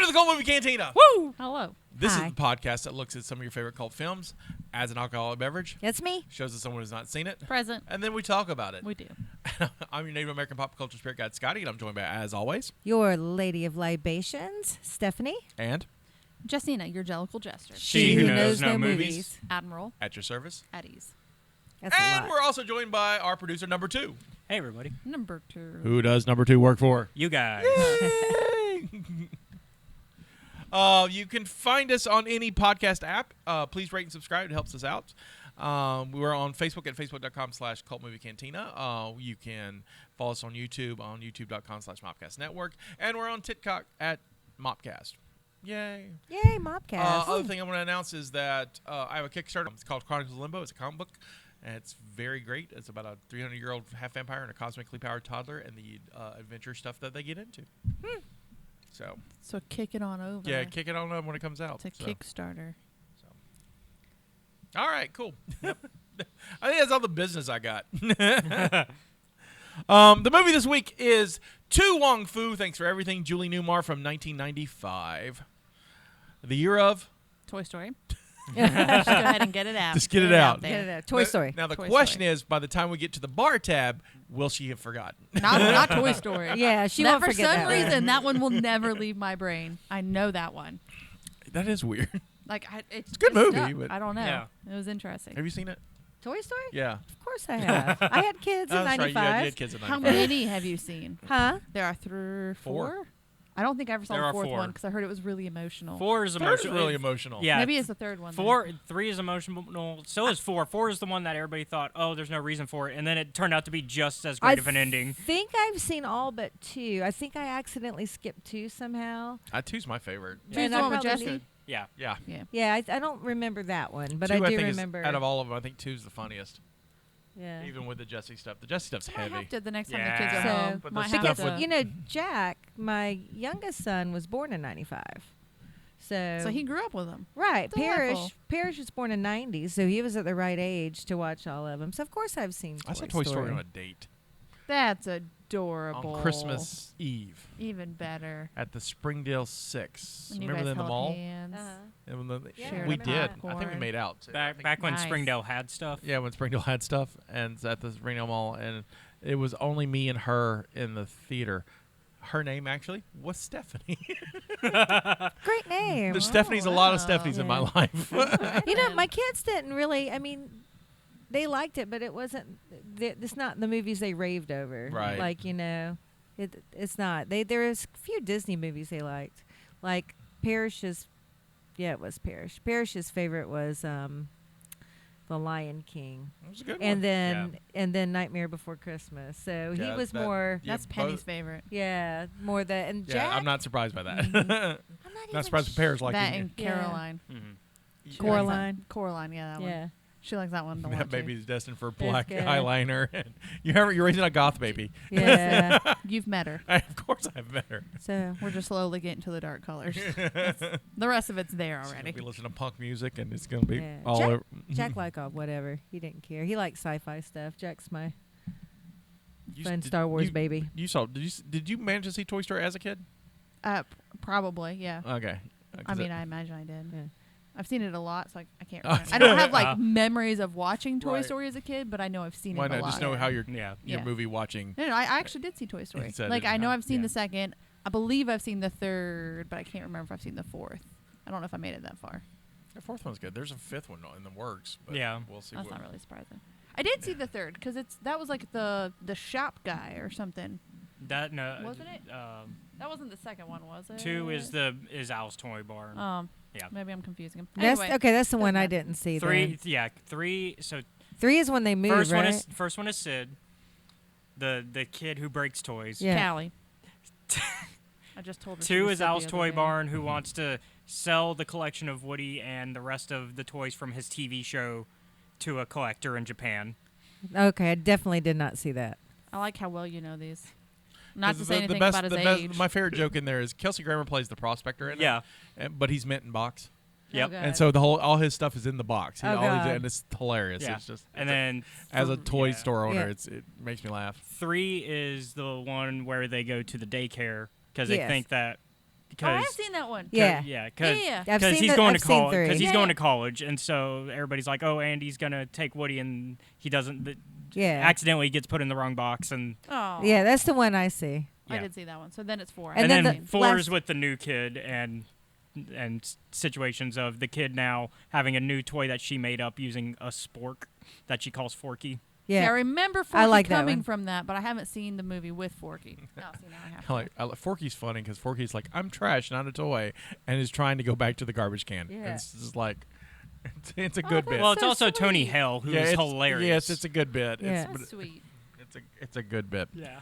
the Cult Movie Cantina. Woo! Hello. This Hi. is the podcast that looks at some of your favorite cult films as an alcoholic beverage. That's me. Shows us someone who's not seen it. Present. And then we talk about it. We do. I'm your Native American pop culture spirit guide, Scotty, and I'm joined by, as always, Your lady of libations, Stephanie. and Jestina, your jellicle jester. She who knows no movies. Admiral. at your service. At ease. That's a And lot. we're also joined by our producer, number 2. Hey, everybody. Number 2. Who does number 2 work for? You guys. You can find us on any podcast app. Please rate and subscribe. It helps us out. We're on Facebook at facebook.com/Cult Movie Cantina. You can follow us on youtube.com/Mopcast Network. And we're on TikTok at Mopcast. Yay. Yay, Mopcast. Other thing I want to announce is that I have a Kickstarter. It's called Chronicles of Limbo. It's a comic book. And it's very great. It's about a 300-year-old half vampire and a cosmically powered toddler and the adventure stuff that they get into. So kick it on over. Yeah, kick it on up when it comes out. To Kickstarter. All right, cool. I think that's all the business I got. The movie this week is To Wong Foo, Thanks for Everything, Julie Newmar from 1995. The year of? Toy Story. Just go ahead and get it out. Just get it out. there. Get it out. Toy Story. Now, the Toy question Story. is, by the time we get to the bar tab, will she have forgotten? Not Toy Story. Yeah, she That won't for forget some that one. reason, that one will never leave my brain. I know that one. That is weird. Like it's a good movie, stuck. but- I don't know. Yeah. It was interesting. Have you seen it? Toy Story? Yeah. Of course I have. I had kids in That's right. 95. You had kids in How 95. many have you seen? Huh? There are four. I don't think I ever saw There the are fourth 4. one because I heard it was really emotional. 4 is Third emotional. is really emotional. Yeah. Maybe it's the third one. 3 is emotional. So is 4. 4 is the one that everybody thought, oh, there's no reason for it. And then it turned out to be just as great of an ending. I think I've seen all but 2. I think I accidentally skipped 2 somehow. 2's my favorite. Two's And the I one with probably Jesse. need- Yeah. Yeah. Yeah. Yeah, I don't remember that one, but 2, I do think, remember. is, out of all of them, I think 2's the funniest. Yeah. Even with the Jesse stuff. The Jesse stuff's I heavy. have to the next time the Yeah. kids are So- home. But Might the have stuff to. with- You know, Jack, my youngest son, was born in 95. So he grew up with them. Right. Delightful. Parrish was born in 90, so he was at the right age to watch all of them. So, of course, I've seen I saw Toy Story on a date That's adorable. on Christmas Eve Even better. at the Springdale 6. When you Remember guys in the held mall? hands. And when the- Yeah, we I did. remember I think we popcorn. made out. Too. I Back think- back when Nice. Springdale had stuff. Yeah, when Springdale had stuff, and it's at the Springdale Mall, and it was only me and her in the theater. Her name actually was Stephanie. Great name. There's Stephanie's a lot of wow. Stephanies in my Yeah. life. You know, my kids didn't really. I mean, they liked it, but it wasn't. It's not the movies they raved over. Right. Like it's not. There's a few Disney movies they liked, like Parrish's. Yeah, it was Parrish. Parrish's favorite was The Lion King, It was a good and one. then Nightmare Before Christmas. So Yeah, he was that- more. Yeah, That's Penny's both- favorite. Yeah, more that. And Yeah, Jack. I'm not surprised by that. I'm not, not even surprised the pairs like that it. and Yeah. Caroline. Mhm. She likes Coraline. that- Coraline, yeah, that one. Yeah. She likes that one. That baby's destined for It's black good. eyeliner. You're raising a goth baby. Yeah. You've met her. Of course I've met her. So. We're just slowly getting to the dark colors. The rest of it's there She's already. gonna be listening to punk music, and it's gonna be Yeah. all Jack- over. Jack liked whatever. He didn't care. He liked sci-fi stuff. Jack's my fun did- Star Wars you- baby. You saw? Did you manage to see Toy Story as a kid? Probably, yeah. Okay. I mean, I imagine I did. Yeah. I've seen it a lot, so I can't Oh. remember. I don't have like memories of watching Toy Right. Story as a kid, but I know I've seen why it a not lot. just know how your Yeah. Yeah. movie watching? No, I actually did see Toy Story. He said Like it, I know huh? I've seen Yeah. the second. I believe I've seen the third, but I can't remember if I've seen the fourth. I don't know if I made it that far. The fourth one's good. There's a fifth one in the works. But Yeah. we'll see. That's what, not really surprising. I did see the third because that was like the shop guy or something. That no. Wasn't it? That wasn't the second one, was it? 2 is Al's Toy Barn. Yeah. Maybe I'm confusing him. That's Anyway, okay. That's the one I doesn't matter. didn't see. 3. Yeah. 3. So 3 is when they moved, first right? first one is Sid, the kid who breaks toys. Yeah. Callie. I just told her. she 2 was is sick the Al's other Toy day. Barn, who wants to sell the collection of Woody and the rest of the toys from his TV show to a collector in Japan. Okay, I definitely did not see that. I like how well you know these. Not to The- say the anything best- about his the best- age. My favorite joke in there is Kelsey Grammer plays the prospector in Yeah. it, but he's mint in box. Yep. God. And so all his stuff is in the box. Oh, God. And it's hilarious. Yeah. It's just And then as a toy yeah. store owner, Yeah. it makes me laugh. 3 is the one where they go to the daycare because they Yes. think that Oh, I've because seen that one. Yeah. yeah, Yeah. I've because seen he's the- going I've to seen college. three. Because he's Yeah, going yeah. to college, and so everybody's like, "Oh, Andy's gonna take Woody," and he doesn't. Yeah. Accidentally gets put in the wrong box, and Oh. Yeah, that's the one I see. I yeah. did see that one. So then it's 4. And and then then the 4 last- is with the new kid and situations of the kid now having a new toy that she made up using a spork that she calls Forky. Yeah, I Yeah. remember Forky I like that coming one. from that, but I haven't seen the movie with Forky. No, see, now I have to. Forky's funny because Forky's like, I'm trash, not a toy, and is trying to go back to the garbage can. Yeah. And it's just like, it's a Oh, good that's bit. Well, it's so also Tony sweet. Hale, who yeah, is it's hilarious. Yes, it's a good bit. Yeah. It's, That's sweet. it's a good bit. yeah.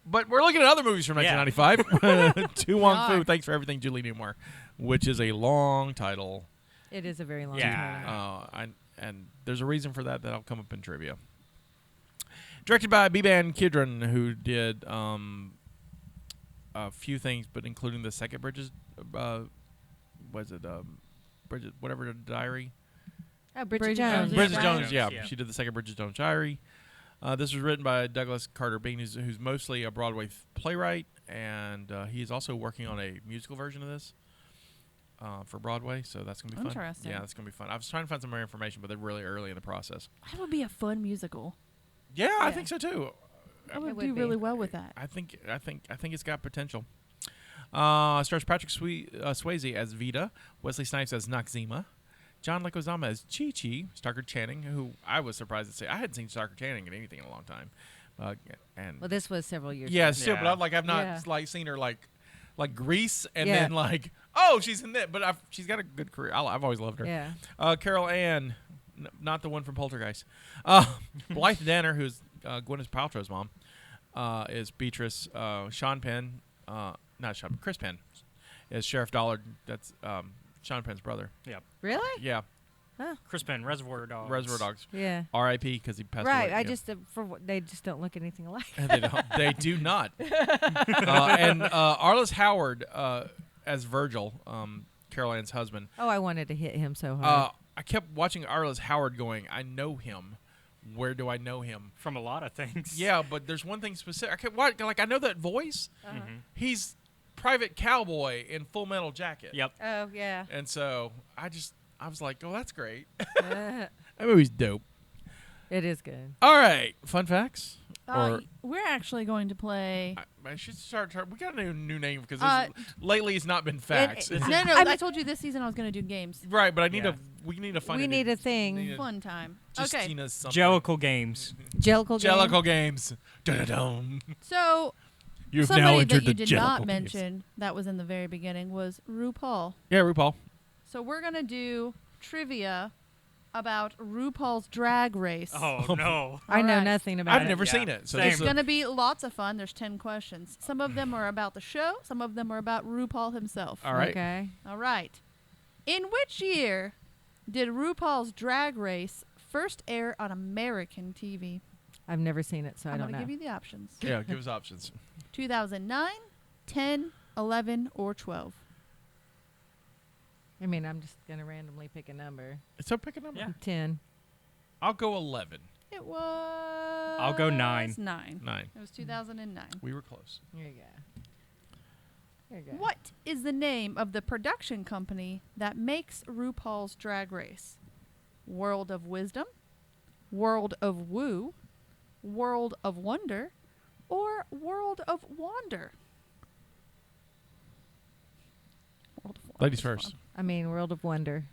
But we're looking at other movies from Yeah. 1995. To Wong We Foo, are. Thanks for Everything, Julie Newmar, which is a long title. It is a very long Yeah. time. And there's a reason for that that'll come up in trivia. Directed by Biban Kidron, who did a few things, but including the second Bridges, Bridget, whatever, the diary. Oh, Bridget, Bridget Jones. Jones. Bridget Diary. Jones, yeah. Yeah. She did the second Bridget Jones diary. This was written by Douglas Carter Bean, who's mostly a Broadway playwright, and he is also working on a musical version of this for Broadway, so that's going to be fun. Interesting. Yeah, that's going to be fun. I was trying to find some more information, but they're really early in the process. That would be a fun musical. Yeah, I Yeah. think so too. I would would do be. really well with that. I think it's got potential. Stars Patrick Swayze as Vita, Wesley Snipes as Noxzema, John Leguizamo as Chi Chi, Starker Channing, who I was surprised to say I hadn't seen Starker Channing in anything in a long time, and Well, this was several years yeah, ago. still, Yeah. but I've not Yeah. like seen her like Grease, and Yeah. then like she's in that, but she's got a good career. I've always loved her. Yeah. Carol Ann, not the one from Poltergeist. Blythe Danner, who's Gwyneth Paltrow's mom, is Beatrice. Sean Penn, Chris Penn, is Sheriff Dollard. That's Sean Penn's brother. Really? Yeah, Chris Penn, Reservoir Dogs. Reservoir Dogs. Yeah. R.I.P. because he passed Right. away. I yeah. just they just don't look anything alike. They don't. They do not. And Arliss Howard as Virgil, Carol Ann's husband. Oh, I wanted to hit him so hard. I kept watching Arliss Howard going, I know him. Where do I know him? From a lot of things. Yeah, but there's one thing specific. I kept watching, like, I know that voice. Mhm. He's Private Cowboy in Full Metal Jacket. Yep. Oh yeah. And so I was like, oh, that's great. It That movie's dope. is good. All right, fun facts. Or We're actually going to play. I should start. We got a new name because Uh, lately it's not been facts. No, It's- I told you this season I was going to do games. right, but I need Yeah. we need to find. We need a thing. need Fun time. Okay. Justina's something. Jellicle Games. Jellicle game. Jellicle Games. Dun-dun-dun. So You've now somebody entered that you the did not Jellicle Games. mention that was in the very beginning was RuPaul. Yeah, RuPaul. So we're going to do trivia about RuPaul's Drag Race. Oh no. I know Alright. nothing about I've it. never Yeah. seen it, so Same. this It's is going to be lots of fun. There's 10 questions. Some of them are about the show. Some of them are about RuPaul himself. all right. Okay. All right. In which year did RuPaul's Drag Race first air on American TV? I've never seen it, so I I'm don't going to know. give you the options. Yeah, give us options. 2009, 10, 11, or 12. I mean, I'm just gonna randomly pick a number. So pick a number. Yeah. 10. I'll go 11. It was... I'll go 9. 9. 9. It was 2009. We were close. Here you go. Here you go. What is the name of the production company that makes RuPaul's Drag Race? World of Wisdom, World of Woo, World of Wonder, or World of Wander? World of Wonder Ladies is first. fun. I mean, World of Wonder.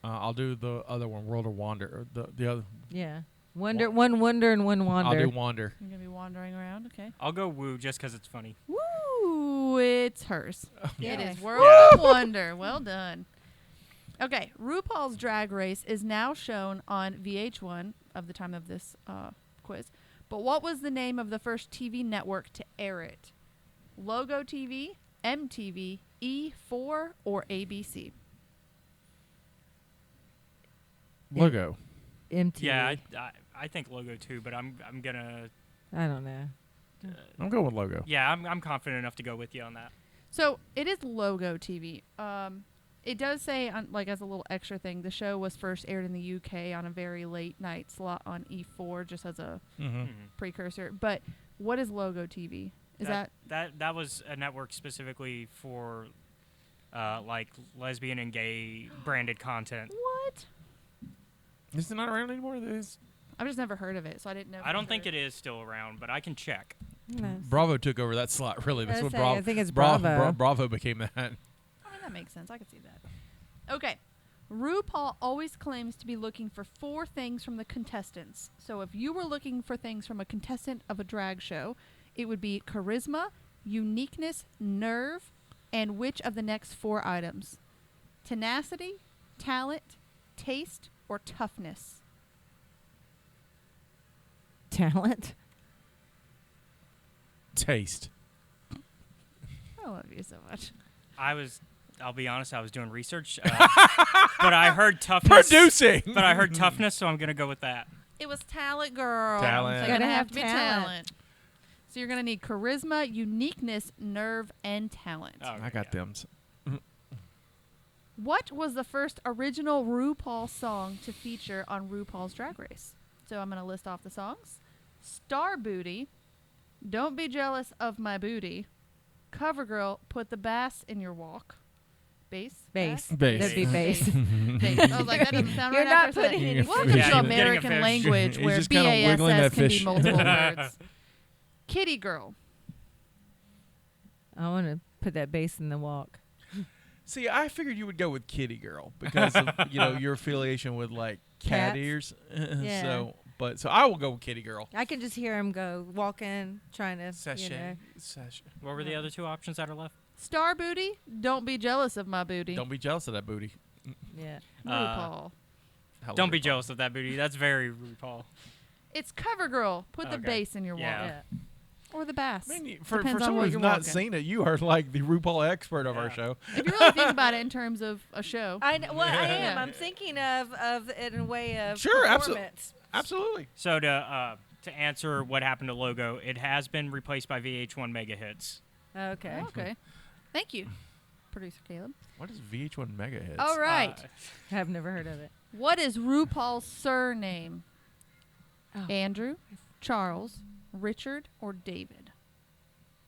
I'll do the other one, World of Wander. Or the other. Yeah. One wonder and one wander. I'll do Wander. You're going to be wandering around, okay. I'll go Woo just because it's funny. Woo, it's hers. It Yeah. is World of Wonder. Well done. Okay, RuPaul's Drag Race is now shown on VH1 of the time of this quiz. But what was the name of the first TV network to air it? Logo TV, MTV, E4, or ABC? Logo. MTV. Yeah, I think Logo too, but I'm gonna. I don't know. I'm going with Logo. Yeah, I'm confident enough to go with you on that. So it is Logo TV. It does say, like as a little extra thing, the show was first aired in the UK on a very late night slot on E4, just as a Mm-hmm. Mhm. precursor. But what is Logo TV? Is that that was a network specifically for like lesbian and gay branded content. what? Is it not around anymore? I've just never heard of it, so I didn't know. I don't think it is still around, but I can check. No. Bravo took over that slot. Really, that's I what say, Bravo. I think it's Bravo. Bravo became that. I mean, that makes sense. I could see that. Okay. RuPaul always claims to be looking for 4 things from the contestants. So if you were looking for things from a contestant of a drag show, it would be charisma, uniqueness, nerve, and which of the next 4 items? Tenacity, talent, taste, or toughness? Talent. Taste. I love you so much. I'll be honest, I was doing research, but I heard toughness. Producing. But I heard toughness, so I'm gonna go with that. It was talent, girl. Talent. So you're Gotta going to have have to be talent. talent. So you're going to need charisma, uniqueness, nerve, and talent. Oh, I got yeah. them. What was the first original RuPaul song to feature on RuPaul's Drag Race? So I'm going to list off the songs. Star Booty, Don't Be Jealous of My Booty, CoverGirl, Put the Bass in Your Walk. Bass? Bass. Bass. That'd be bass. Bass. I was like, that doesn't sound You're right not after I said putting it. any Welcome fish. to Yeah, you're getting a American fish. language He's where just kinda wiggling that BASS can be fish. multiple words. Kitty Girl. I want to put that bass in the walk. See, I figured you would go with Kitty Girl because of your affiliation with like cat Cats? ears. Yeah. So I will go with Kitty Girl. I can just hear him go walking, trying to. Sachet. What were the other 2 options that are left? Star Booty, Don't Be Jealous of My Booty. Don't be jealous of that booty. Yeah. RuPaul. Hello, Don't be RuPaul. jealous of that booty. That's very RuPaul. It's CoverGirl. Put the Okay. bass in your Yeah. walk. Yeah. Or the bass. I mean, for Depends on someone what who's you're not walking. seen it, you are like the RuPaul expert of our Yeah. show. If you really think about it in terms of a show. I am. Yeah. I'm thinking of it in a way of Sure, performance. Absolutely. So to answer what happened to Logo, it has been replaced by VH1 Mega Hits. Okay. Okay. Thank you, producer Caleb. What is VH1 Mega Hits? All right. I've never heard of it. What is RuPaul's surname? Oh. Andrew, Charles, Richard, or David?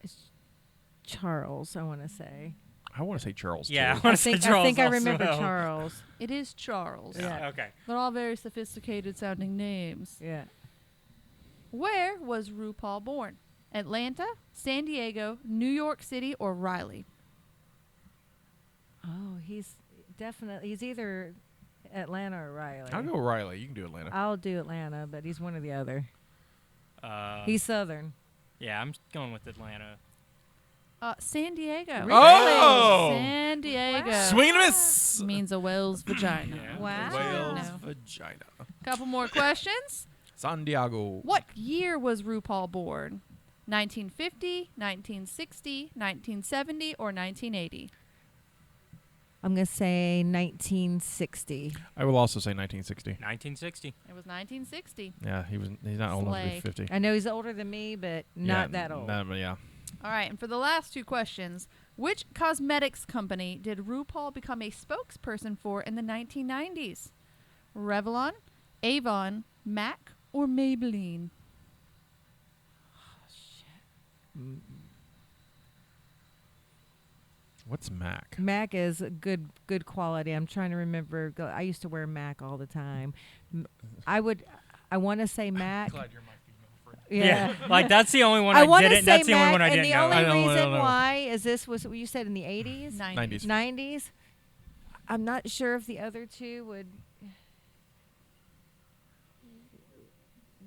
It's Charles, I want to say. I want to say Charles. Yeah. Too. I wanna say I Charles think I remember also. Charles. It is Charles. Yeah. Okay. They're all very sophisticated sounding names. Yeah. Where was RuPaul born? Atlanta, San Diego, New York City, or Raleigh? Oh, he's either Atlanta or Riley. I'll go with Riley. You can do Atlanta. I'll do Atlanta, but he's one or the other. Uh, He's Southern. yeah, I'm going with Atlanta. San Diego. Really? Oh! San Diego. Wow. Sweet miss. Means a whale's vagina. Yeah. Wow. Whale's No. vagina. Couple more questions. San Diego. What year was RuPaul born? 1950, 1960, 1970, or 1980? I'm going to say 1960. I will also say 1960. 1960. It was 1960. Yeah, he's not old enough to be Slay. 50. I know he's older than me, but not that old. Yeah. All right, and for the last 2 questions, which cosmetics company did RuPaul become a spokesperson for in the 1990s? Revlon, Avon, MAC, or Maybelline? What's Mac? Mac is good quality. I'm trying to remember. I used to wear Mac all the time. I want to say Mac. Glad you're my female friend. Yeah. Like that's the only one I I, want to didn't. say That's the only Mac, one I and didn't the know. only I don't reason know. why is this was what you said in the 80s, 90s. 90s. I'm not sure if the other two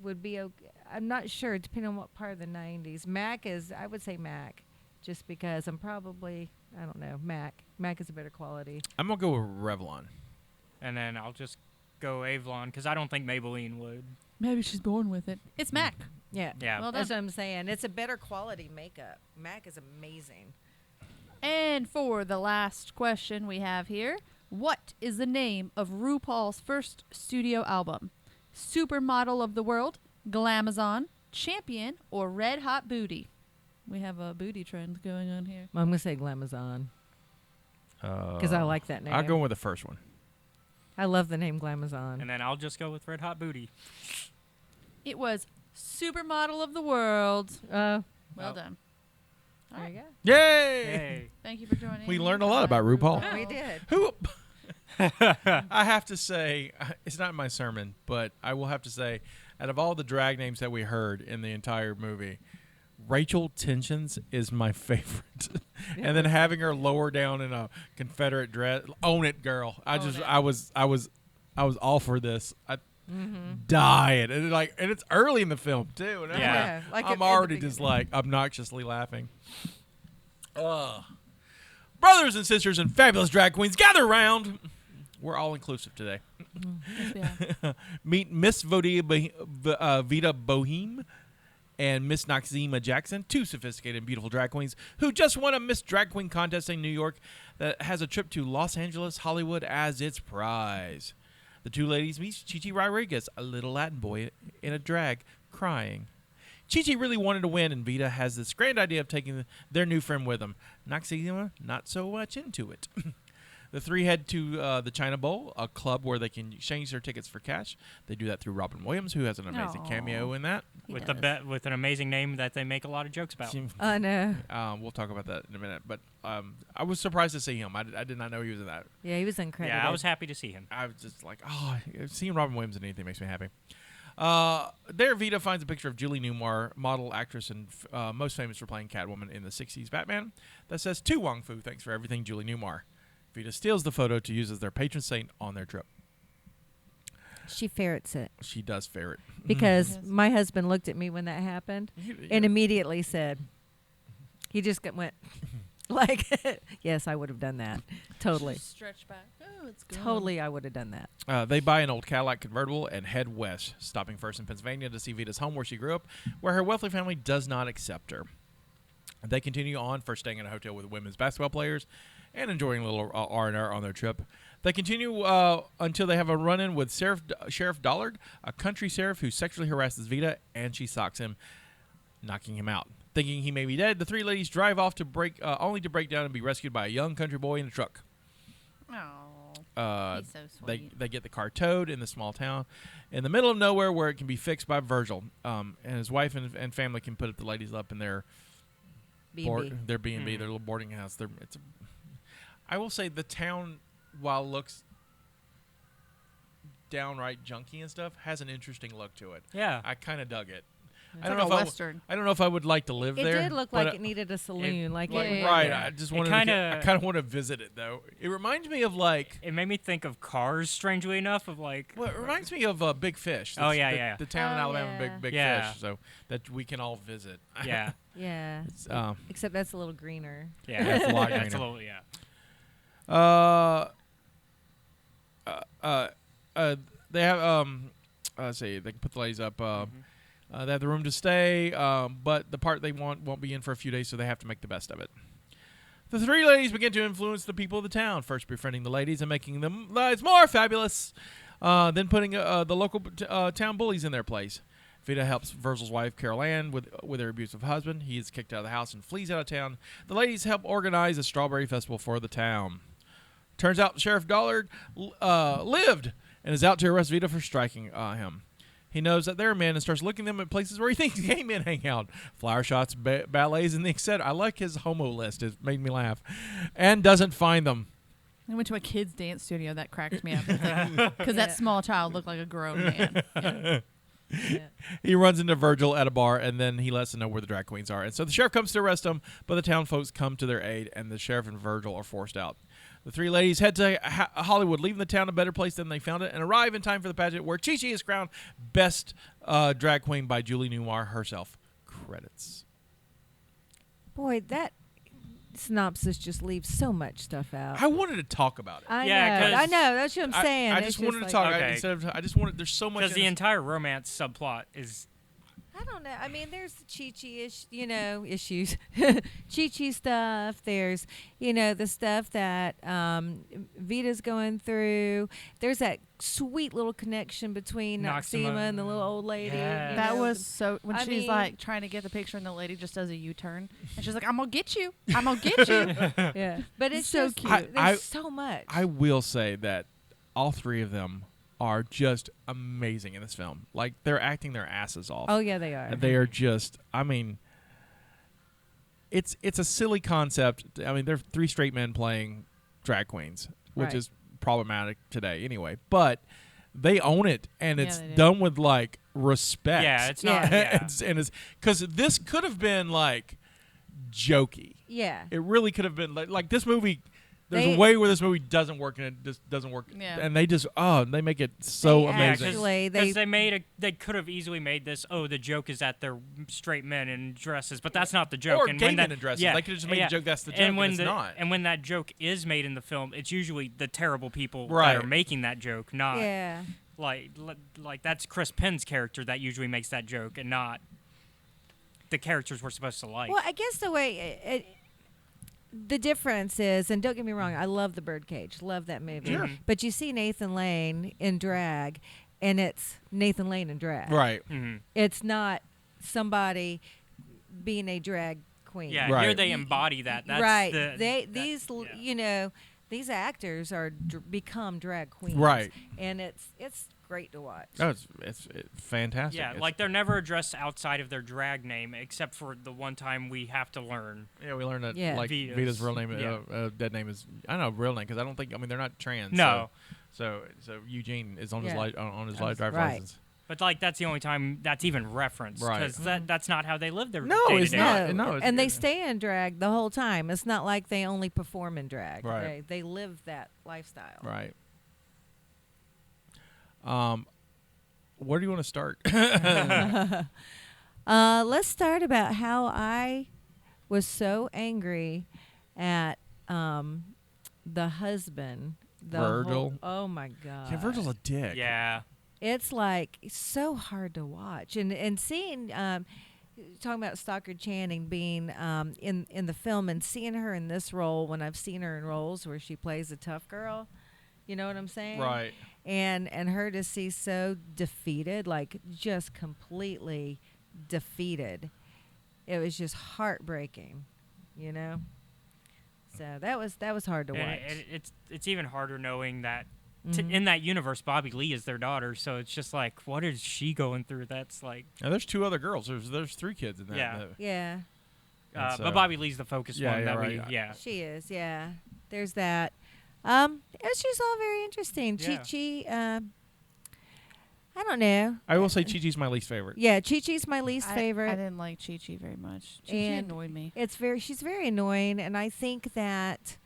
would be okay. I'm not sure, depending on what part of the 90s. Mac is, I would say Mac, just because I'm probably, I don't know, Mac. Mac is a better quality. I'm going to go with Revlon. And then I'll just go Avon because I don't think Maybelline would. Maybe she's born with it. It's MAC. Yeah. Yeah. Well That's done. what I'm saying. It's a better quality makeup. Mac is amazing. And for the last question we have here, what is the name of RuPaul's first studio album? Supermodel of the World, Glamazon, Champion, or Red Hot Booty? We have a booty trend going on here. I'm going to say Glamazon because I like that name. I'll go with the first one. I love the name Glamazon. And then I'll just go with Red Hot Booty. It was Supermodel of the World. Well Oh. done. There you go. Yay! Hey. Thank you for joining. We learned a lot about RuPaul. We did. Who? I have to say, it's not my sermon, but I will have to say, out of all the drag names that we heard in the entire movie, Rachel Tensions is my favorite. And then having her lower down in a Confederate dress, own it, girl. I was all for this. I died, and it's early in the film too. And Yeah. Like I'm at the already just like obnoxiously laughing. Brothers and sisters and fabulous drag queens, gather around. We're all inclusive today. Yeah. Meet Miss Vita Boheme and Miss Noxzema Jackson, two sophisticated and beautiful drag queens who just won a Miss Drag Queen contest in New York that has a trip to Los Angeles, Hollywood as its prize. The two ladies meet Chichi Rodriguez, a little Latin boy in a drag, crying. Chichi really wanted to win, and Vita has this grand idea of taking their new friend with them. Noxzema, not so much into it. The three head to the China Bowl, a club where they can exchange their tickets for cash. They do that through Robin Williams, who has an amazing cameo in that. With with an amazing name that they make a lot of jokes about. Oh, no. We'll talk about that in a minute. But I was surprised to see him. I did not know he was in that. Yeah, he was incredible. Yeah, I was happy to see him. I was just like, seeing Robin Williams in anything makes me happy. There, Vita finds a picture of Julie Newmar, model, actress, and most famous for playing Catwoman in the 60s Batman, that says, "To Wong Foo, thanks for everything, Julie Newmar." Vita steals the photo to use as their patron saint on their trip. She ferrets it. She does ferret. Because my husband looked at me when that happened and immediately said, he just went, like, yes, I would have done that. Totally. Stretch back. Oh, it's good. Totally, I would have done that. They buy an old Cadillac convertible and head west, stopping first in Pennsylvania to see Vita's home where she grew up, where her wealthy family does not accept her. They continue on, first staying in a hotel with women's basketball players and enjoying a little R&R on their trip. They continue until they have a run-in with Sheriff Dollard, a country sheriff who sexually harasses Vita, and she socks him, knocking him out. Thinking he may be dead, the three ladies drive off to only to break down and be rescued by a young country boy in a truck. Oh, he's so sweet. They get the car towed in the small town in the middle of nowhere where it can be fixed by Virgil. And his wife and family can put the ladies up in their B&B. their B&B, their little boarding house. I will say the town, while it looks downright junky and stuff, has an interesting look to it. Yeah. I kind of dug it. It's I don't like know a if Western. I don't know if I would like to live It there. did look but, like it needed a saloon. right. Yeah. I just wanted. kinda- I kind of want to visit it though. It reminds me of like. It made me think of Cars, strangely enough, of like... Well, it reminds me of Big Fish. Oh, yeah. The town in Oh, Alabama, yeah. Big Yeah. Fish, so that we can all visit. Yeah. Yeah. It's, Except that's a little greener. Yeah. Yeah, it's a lot Yeah, it's a greener. little, yeah. They have let's see, they can put the ladies up. They have the room to stay, but the part they want won't be in for a few days, so they have to make the best of it. The three ladies begin to influence the people of the town, first befriending the ladies and making them lives more fabulous, then putting the local town bullies in their place. Vita helps Virgil's wife, Carol Ann, with her abusive husband. He is kicked out of the house and flees out of town. The ladies help organize a strawberry festival for the town. Turns out Sheriff Dollard lived and is out to arrest Vita for striking him. He knows that they're men and starts looking them at places where he thinks gay men hang out. Flower shots, ballets, and the etc. I like his homo list. It made me laugh. And doesn't find them. I went to a kids' dance studio. That cracked me up. Because that small child looked like a grown man. Yeah. Yeah. He runs into Virgil at a bar, and then he lets them know where the drag queens are. And so the sheriff comes to arrest them, but the town folks come to their aid, and the sheriff and Virgil are forced out. The three ladies head to Hollywood, leaving the town a better place than they found it, and arrive in time for the pageant where Chi-Chi is crowned Best Drag Queen by Julie Newmar herself. Credits. Boy, that synopsis just leaves so much stuff out. I wanted to talk about it. I Yeah, know. 'cause I know. That's what I'm saying. I It's just wanted to like- talk. Okay. I just wanted. There's so much. Because in the this. entire romance subplot is... I don't know. I mean, there's the Chi-Chi issues. Chi-Chi stuff. There's, the stuff that Vita's going through. There's that sweet little connection between Noxzema. Noxzema and the little old lady. Yes. That was so. When I she's mean- like trying to get the picture, and the lady just does a U-turn, and she's like, "I'm gonna get you. I'm gonna get you." yeah. But it's So just, cute. There's so much. I will say that all three of them are just amazing in this film. Like, they're acting their asses off. oh, yeah, they are. They are just. I mean, it's a silly concept. I mean, they're three straight men playing drag queens, which Right. is problematic today anyway. But they own it, and Yeah, it's they do. done with like respect. Yeah, it's Yeah. not. Yeah. it's because this could have been like jokey. Yeah. It really could have been like this movie. There's They- a way where this movie doesn't work, and it just doesn't work. Yeah. And they just they make it so They amazing. actually- Because they could have easily made this. Oh, the joke is that they're straight men in dresses, but that's not the joke. Or and gay when men that, in dresses. Yeah, They could have just made yeah. the joke that's the joke, and when it's not. And when that joke is made in the film, it's usually the terrible people Right. that are making that joke, not Yeah. like that's Chris Penn's character that usually makes that joke, and not the characters we're supposed to like. Well, I guess the way the difference is, and don't get me wrong, I love The Birdcage, love that movie. Sure. But you see Nathan Lane in drag, and it's Nathan Lane in drag. Right. hmm It's not somebody being a drag queen. Yeah, Right. here they embody that. That's right. The, These actors are become drag queens. Right. And it's great to watch. No, it's fantastic. Yeah, It's- like they're never addressed outside of their drag name, except for the one time we have to learn. yeah, we learned that Yeah. like Vita's, Vita's real name, yeah. dead name is I don't know real name because I don't think they're not trans. No. So Eugene is on his Yeah. on his driver's Right. license. But like that's the only time that's even referenced, Right. because that's not how they live their No, it's day-to-day. not. No, it's- and they stay in drag the whole time. It's not like they only perform in drag. Right. They live that lifestyle. Right. Where do you want to start? Let's start about how I was so angry at the husband. Virgil. Oh my God. yeah, Virgil's a dick. Yeah. It's like so hard to watch, and seeing talking about Stockard Channing being in the film and seeing her in this role when I've seen her in roles where she plays a tough girl, you know what I'm saying? Right. And her to see so defeated, like just completely defeated, it was just heartbreaking, you know. So that was hard to And watch. it's even harder knowing that Mhm. in that universe, Bobby Lee is their daughter, so it's just like, what is she going through? That's like, Now there's two other girls. There's three kids in that. Yeah. Yeah. And so- but Bobby Lee's the focus Yeah, one yeah, that right. yeah. She is, yeah. There's that. It's just all very interesting. Yeah. Chi-Chi, I don't know. I will say Chi-Chi's my least favorite. Yeah, Chi-Chi's my least I favorite. didn't like Chi-Chi very much. Chi-Chi And annoyed me. She's very annoying, and I think that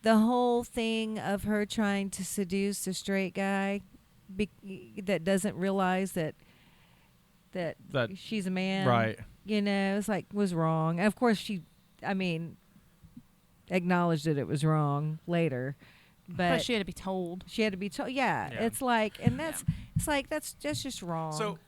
the whole thing of her trying to seduce a straight guy that doesn't realize that That- she's a man, Right. you know, it's like was wrong. And of course she acknowledged that it was wrong later, But she had to be told. she had to be told. Yeah, Yeah. it's like, and that's just wrong. So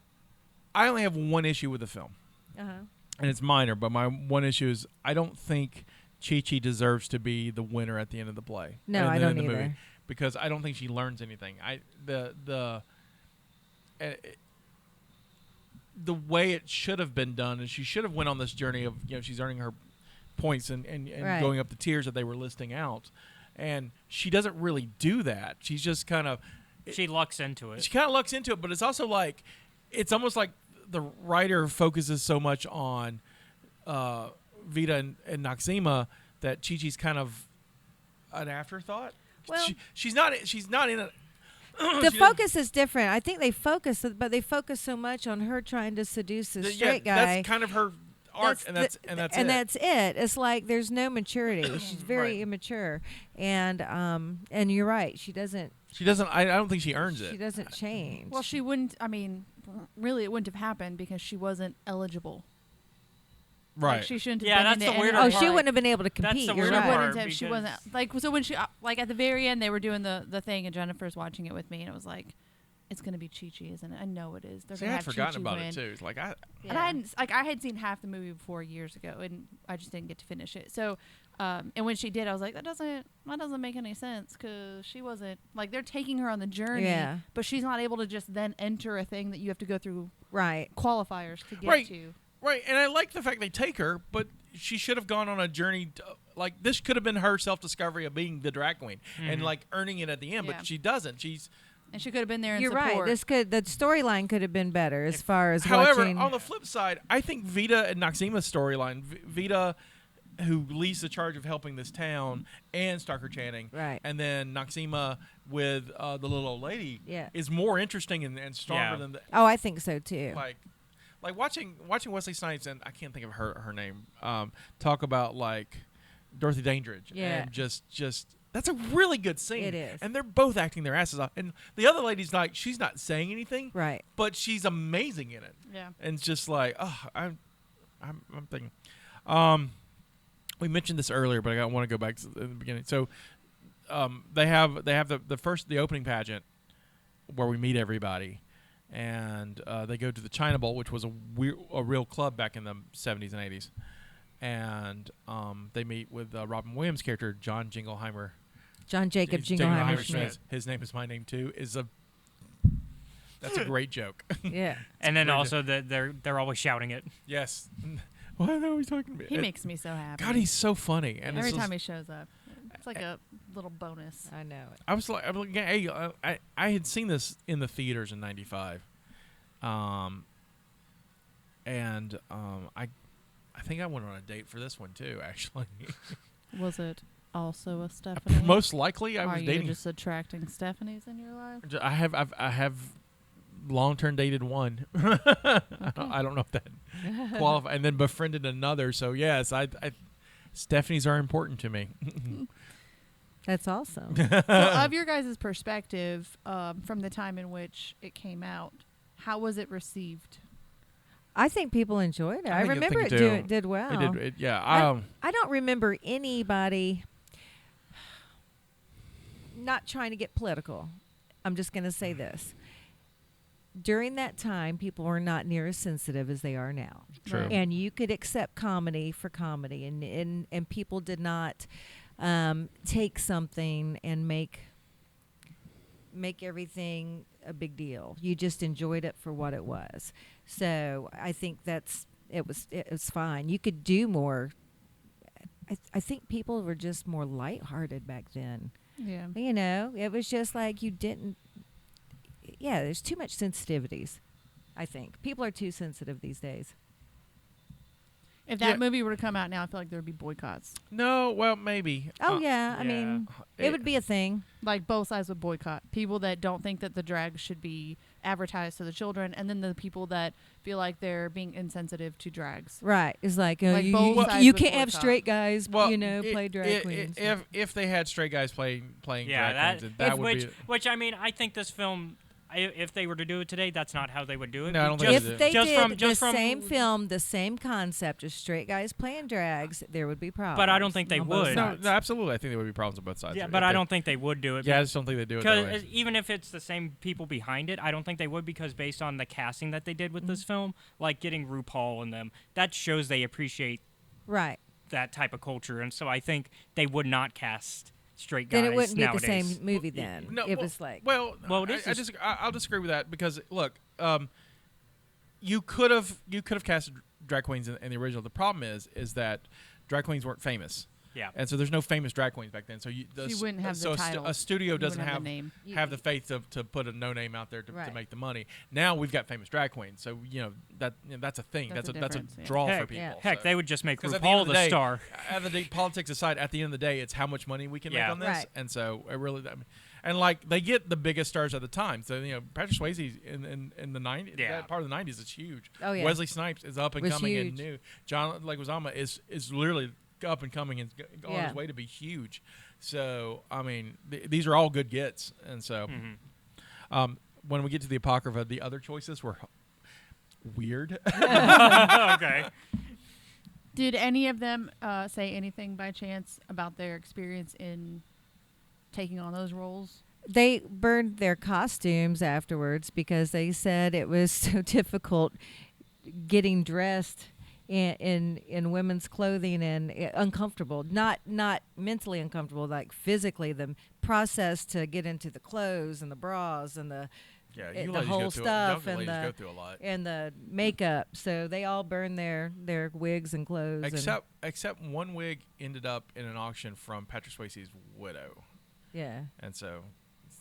I only have one issue with the film, uh-huh. and it's minor. But my one issue is I don't think Chi-Chi deserves to be the winner at the end of the play. No, I in don't the either. movie, because I don't think she learns anything. The way it should have been done is she should have went on this journey of she's earning her points and Right. going up the tiers that they were listing out, and she doesn't really do that. She's just kind of She lucks into it. she kind of lucks into it, but it's also like it's almost like the writer focuses so much on Vita and Noxima that Chi-Chi's kind of an afterthought. Well- she's not in it. The focus is different. I think they focus so much on her trying to seduce this straight guy. That's kind of her arc, and that's it. It's like there's no maturity. She's very Right. immature, and you're right. She doesn't. She doesn't. I don't think she earns She it. doesn't change. Well, she wouldn't. I mean, really, it wouldn't have happened because she wasn't eligible. Right. Like, she shouldn't have Yeah, been that's into the any- weirder oh, part. she wouldn't have been able to That's the compete. You're weirder She right. part. wouldn't have. She because- wasn't like so when she like at the very end they were doing the thing and Jennifer's watching it with me and it was like, it's gonna be Chi-Chi, isn't it? I know it is. They're See, gonna I have had forgotten Chi-Chi about win. it too. It's like I. And I hadn't I had seen half the movie before years ago and I just didn't get to finish it. So and when she did, I was like, that doesn't make any sense because she wasn't like they're taking her on the journey, Yeah. but she's not able to just then enter a thing that you have to go through Right. qualifiers to get Right. to. Right, and I like the fact they take her, but she should have gone on a journey. Like this could have been her self-discovery of being the drag queen and like earning it at the end, Yeah. but she doesn't. She's And she could have been there in You're support. right. The storyline could have been better as far as however watching. on the flip side, I think Vita and Noxima's storyline, Vita who leads the charge of helping this town, and Starker Channing. Right. And then Noxima with the little old lady Yeah. is more interesting and stronger Yeah. than the, Oh, I think so too. like watching Wesley Snipes, and I can't think of her name, talk about like Dorothy Dandridge. Yeah. And just that's a really good scene. It is. And they're both acting their asses off. And the other lady's like, she's not saying anything, Right. but she's amazing in it. Yeah. And it's just like, I'm thinking. We mentioned this earlier, but I want to go back to the beginning. So, they have the opening pageant where we meet everybody, and they go to the China Bowl, which was a real club back in the 70s and 80s, and they meet with Robin Williams' character John Jingleheimer. John Jacob It's Jingleheimer Schmidt. Schmidt. His name is my name too. That's a great joke. Yeah. And then great also they're always shouting it. Yes. What are they always talking about? He makes me so happy. God, he's so funny. And Every it's just- time he shows up. It's like a little bonus. I know it. I was like, hey, I had seen this in the theaters in '95, and I think I went on a date for this one too. Actually, Was it also a Stephanie? most likely I Are was you dating. just attracting Stephanies in your life? I have long-term dated one. I don't know if that qualifies, and then befriended another. So yes, I Stephanies are important to me. That's awesome. So, of your guys' perspective, from the time in which it came out, how was it received? I think people enjoyed it. I think remember it it did well. It did, yeah. I don't remember anybody not trying to get political. I'm just going to say this. During that time, people were not near as sensitive as they are now. True. Right. And you could accept comedy for comedy, and people did not take something and make everything a big deal. You just enjoyed it for what it was. So I think it was fine. You could do more. I think people were just more lighthearted back then. Yeah. You know, it was just like you didn't. Yeah, there's too much sensitivities. I think people are too sensitive these days. If that Yeah. movie were to come out now, I feel like there would be boycotts. No, well, maybe. Oh yeah, I yeah. mean, it would be a thing. Like both sides would boycott. People that don't think that the drag should be advertised to the children, and then the people that feel like they're being insensitive to drags. Right. It's like, Like both you sides would can't have boycott. straight guys, Well, play drag queens. If they had straight guys playing Yeah, drag queens, that would be. which I mean, I think this film, if they were to do it today, that's not how they would do it. No, I don't think Just- they If they just did from- the just from- same film, the same concept of straight guys playing drags, there would be problems. But I don't think they on both would. No, sides. no, absolutely. I think there would be problems on both sides. Yeah, If but I they- don't think they would do it. Yeah, I just don't think they do it that way. Because even if it's the same people behind it, I don't think they would, because based on the casting that they did with this film, like getting RuPaul and them, that shows they appreciate Right. that type of culture, and so I think they would not cast straight guys Then it wouldn't nowadays. be the same movie then. No, it well- was like, Well, Well, it is I just- I'll disagree with that because look, you could have cast drag queens in the original. The problem is that drag queens weren't famous. Yeah. And so there's no famous drag queens back then. So you wouldn't have so the title. a studio You doesn't wouldn't have the name. have the faith to put a no name out there to Right. make the money. Now we've got famous drag queens, so that's a thing. That's a That's a difference, yeah. draw for Heck, people. yeah. Heck, so. they would just make 'Cause at the end RuPaul of the day, star. At the day, politics aside, at the end of the day, it's how much money we can Yeah. make on this, Right. and so it really, and like they get the biggest stars at the time. So Patrick Swayze in the '90s, Yeah. that part of the '90s is huge. Oh, yeah. Wesley Snipes is up and Was coming and huge. new. John Leguizamo is literally up and coming and on Yeah. his way to be huge. So I mean, these are all good gets, and so when we get to the Apocrypha, the other choices were weird. Okay. Did any of them say anything by chance about their experience in taking on those roles? they burned their costumes afterwards because they said it was so difficult getting dressed in women's clothing and uncomfortable, not mentally uncomfortable, like physically. The process to get into the clothes and the bras and the Yeah, the you ladies whole go through stuff you and ladies the go through a lot. and the makeup. So they all burned their wigs and clothes. Except one wig ended up in an auction from Patrick Swayze's widow, yeah. and so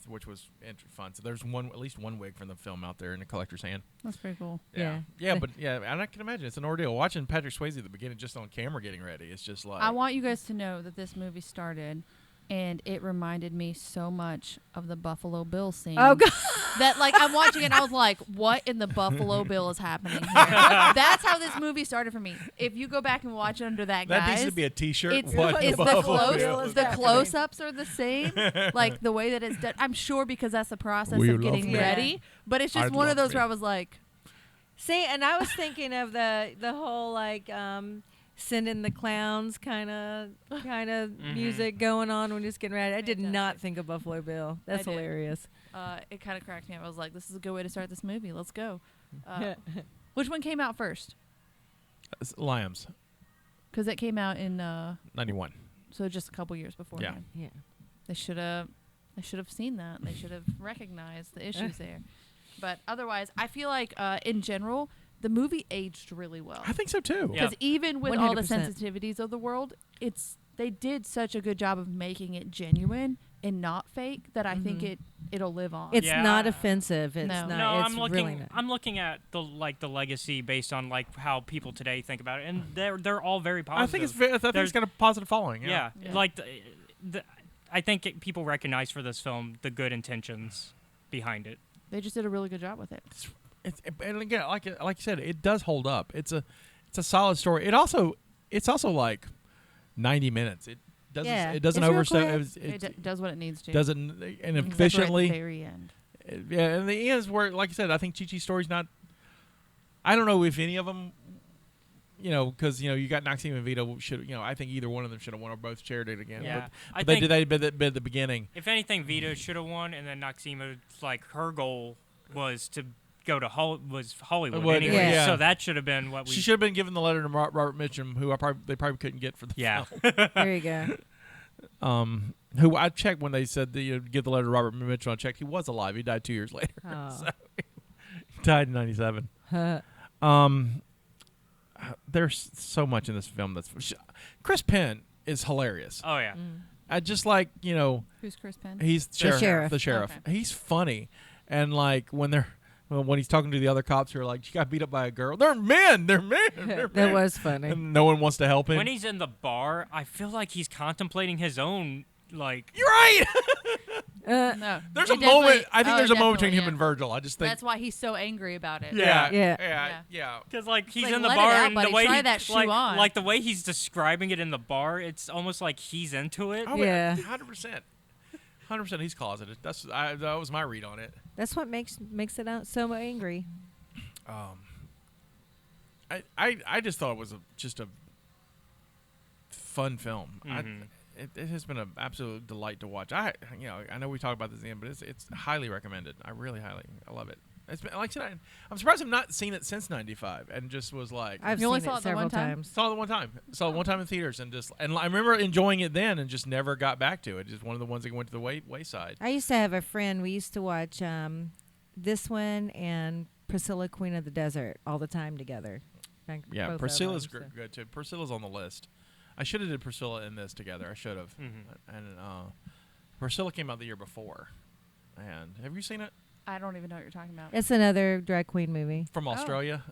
which was fun. So there's at least one wig from the film out there in the collector's hand. That's pretty cool. Yeah, but and I can imagine it's an ordeal watching Patrick Swayze at the beginning, just on camera getting ready. It's just like I want you guys to know that this movie started, and it reminded me so much of the Buffalo Bill scene. Oh God. That like I'm watching it and I was like, what in the Buffalo Bill is happening here? That's how this movie started for me. If you go back and watch it under that, that guys, needs to be a T-shirt. it's What the Buffalo Bill is the happening. close-ups are the same, like the way that it's done. I'm sure because that's the process We of love getting me. ready. But it's just I'd one of love those me. where I was like, See, and I was thinking of the whole like sending the clowns kind of music going on when he's getting ready. I did not Fantastic. think of Buffalo Bill. That's I did. hilarious. it kind of cracked me up. I was like, this is a good way to start this movie. Let's go. Which one came out first? Lambs, Because it came out in 91. so just a couple years before. Yeah. Yeah. They should have seen that. They should have recognized the issues there. But otherwise, I feel like in general, the movie aged really well. I think so too. Yeah. Because even with all the 100%. sensitivities of the world, they did such a good job of making it genuine and not fake that I think it'll live on. It's Yeah. not offensive. It's No. not. No, it's I'm looking. really not. I'm looking at the legacy based on like how people today think about it, and they're all very positive. I think it's got a positive following. Yeah, Yeah. like I think people recognize for this film the good intentions behind it. They just did a really good job with it. And again, like you said, it does hold up. It's a solid story. It's also like 90 minutes. It doesn't Yeah. it doesn't It's real overstay. quick. It does what it needs to. Doesn't and Except for at efficiently. the very end. Yeah, and the end is where, like I said, I think Chi-Chi's story's not. I don't know if any of them, because you got Maxime and Vito should. I think either one of them should have won or both shared it again. Yeah, but they did at the beginning. If anything, Vito should have won, and then Noxima, like her goal was to go to Hollywood Well, anyway. yeah. So that should have been what we. She should have been given the letter to Robert Mitchum, who they probably couldn't get for the Yeah. film. There you go. Who I checked when they said that give the letter to Robert Mitchum. I checked; he was alive. He died 2 years later. Oh. So, he died in '97. There's so much in this film Chris Penn is hilarious. Oh yeah. I just like Who's Chris Penn? he's sheriff. The sheriff. Okay. He's funny, and like when he's talking to the other cops who are like, she got beat up by a girl. They're men. They're men. They're That men. was funny. And no one wants to help him. When he's in the bar, I feel like he's contemplating his own like. You're right. No. There's It a moment. definitely- I think oh, there's a moment between definitely, him yeah. and Virgil. I just think. That's why he's so angry about it. Yeah. Because like he's like, in the let it bar out, and buddy. the way Try he, that shoe like, on. like the way he's describing it in the bar, it's almost like he's into it. Oh, Yeah. 100%. 100%. He's closeted. That was my read on it. That's what makes it out so angry. I just thought it was just a fun film. Mhm. It has been an absolute delight to watch. I know we talked about this again, but it's highly recommended. I love it. It's been, like I said, I'm surprised I've not seen it since '95, and just was like, I've You only seen saw it it the several one time? times. saw it one time. Saw it one time in theaters, and I remember enjoying it then, and just never got back to it. Just one of the ones that went to the wayside. I used to have a friend. We used to watch this one and Priscilla, Queen of the Desert, all the time together. Both Yeah, of Priscilla's them, so. good too. Priscilla's on the list. I should have did Priscilla and this together. I should have. And Priscilla came out the year before. And have you seen it? I don't even know what you're talking about. It's another drag queen movie. From Australia?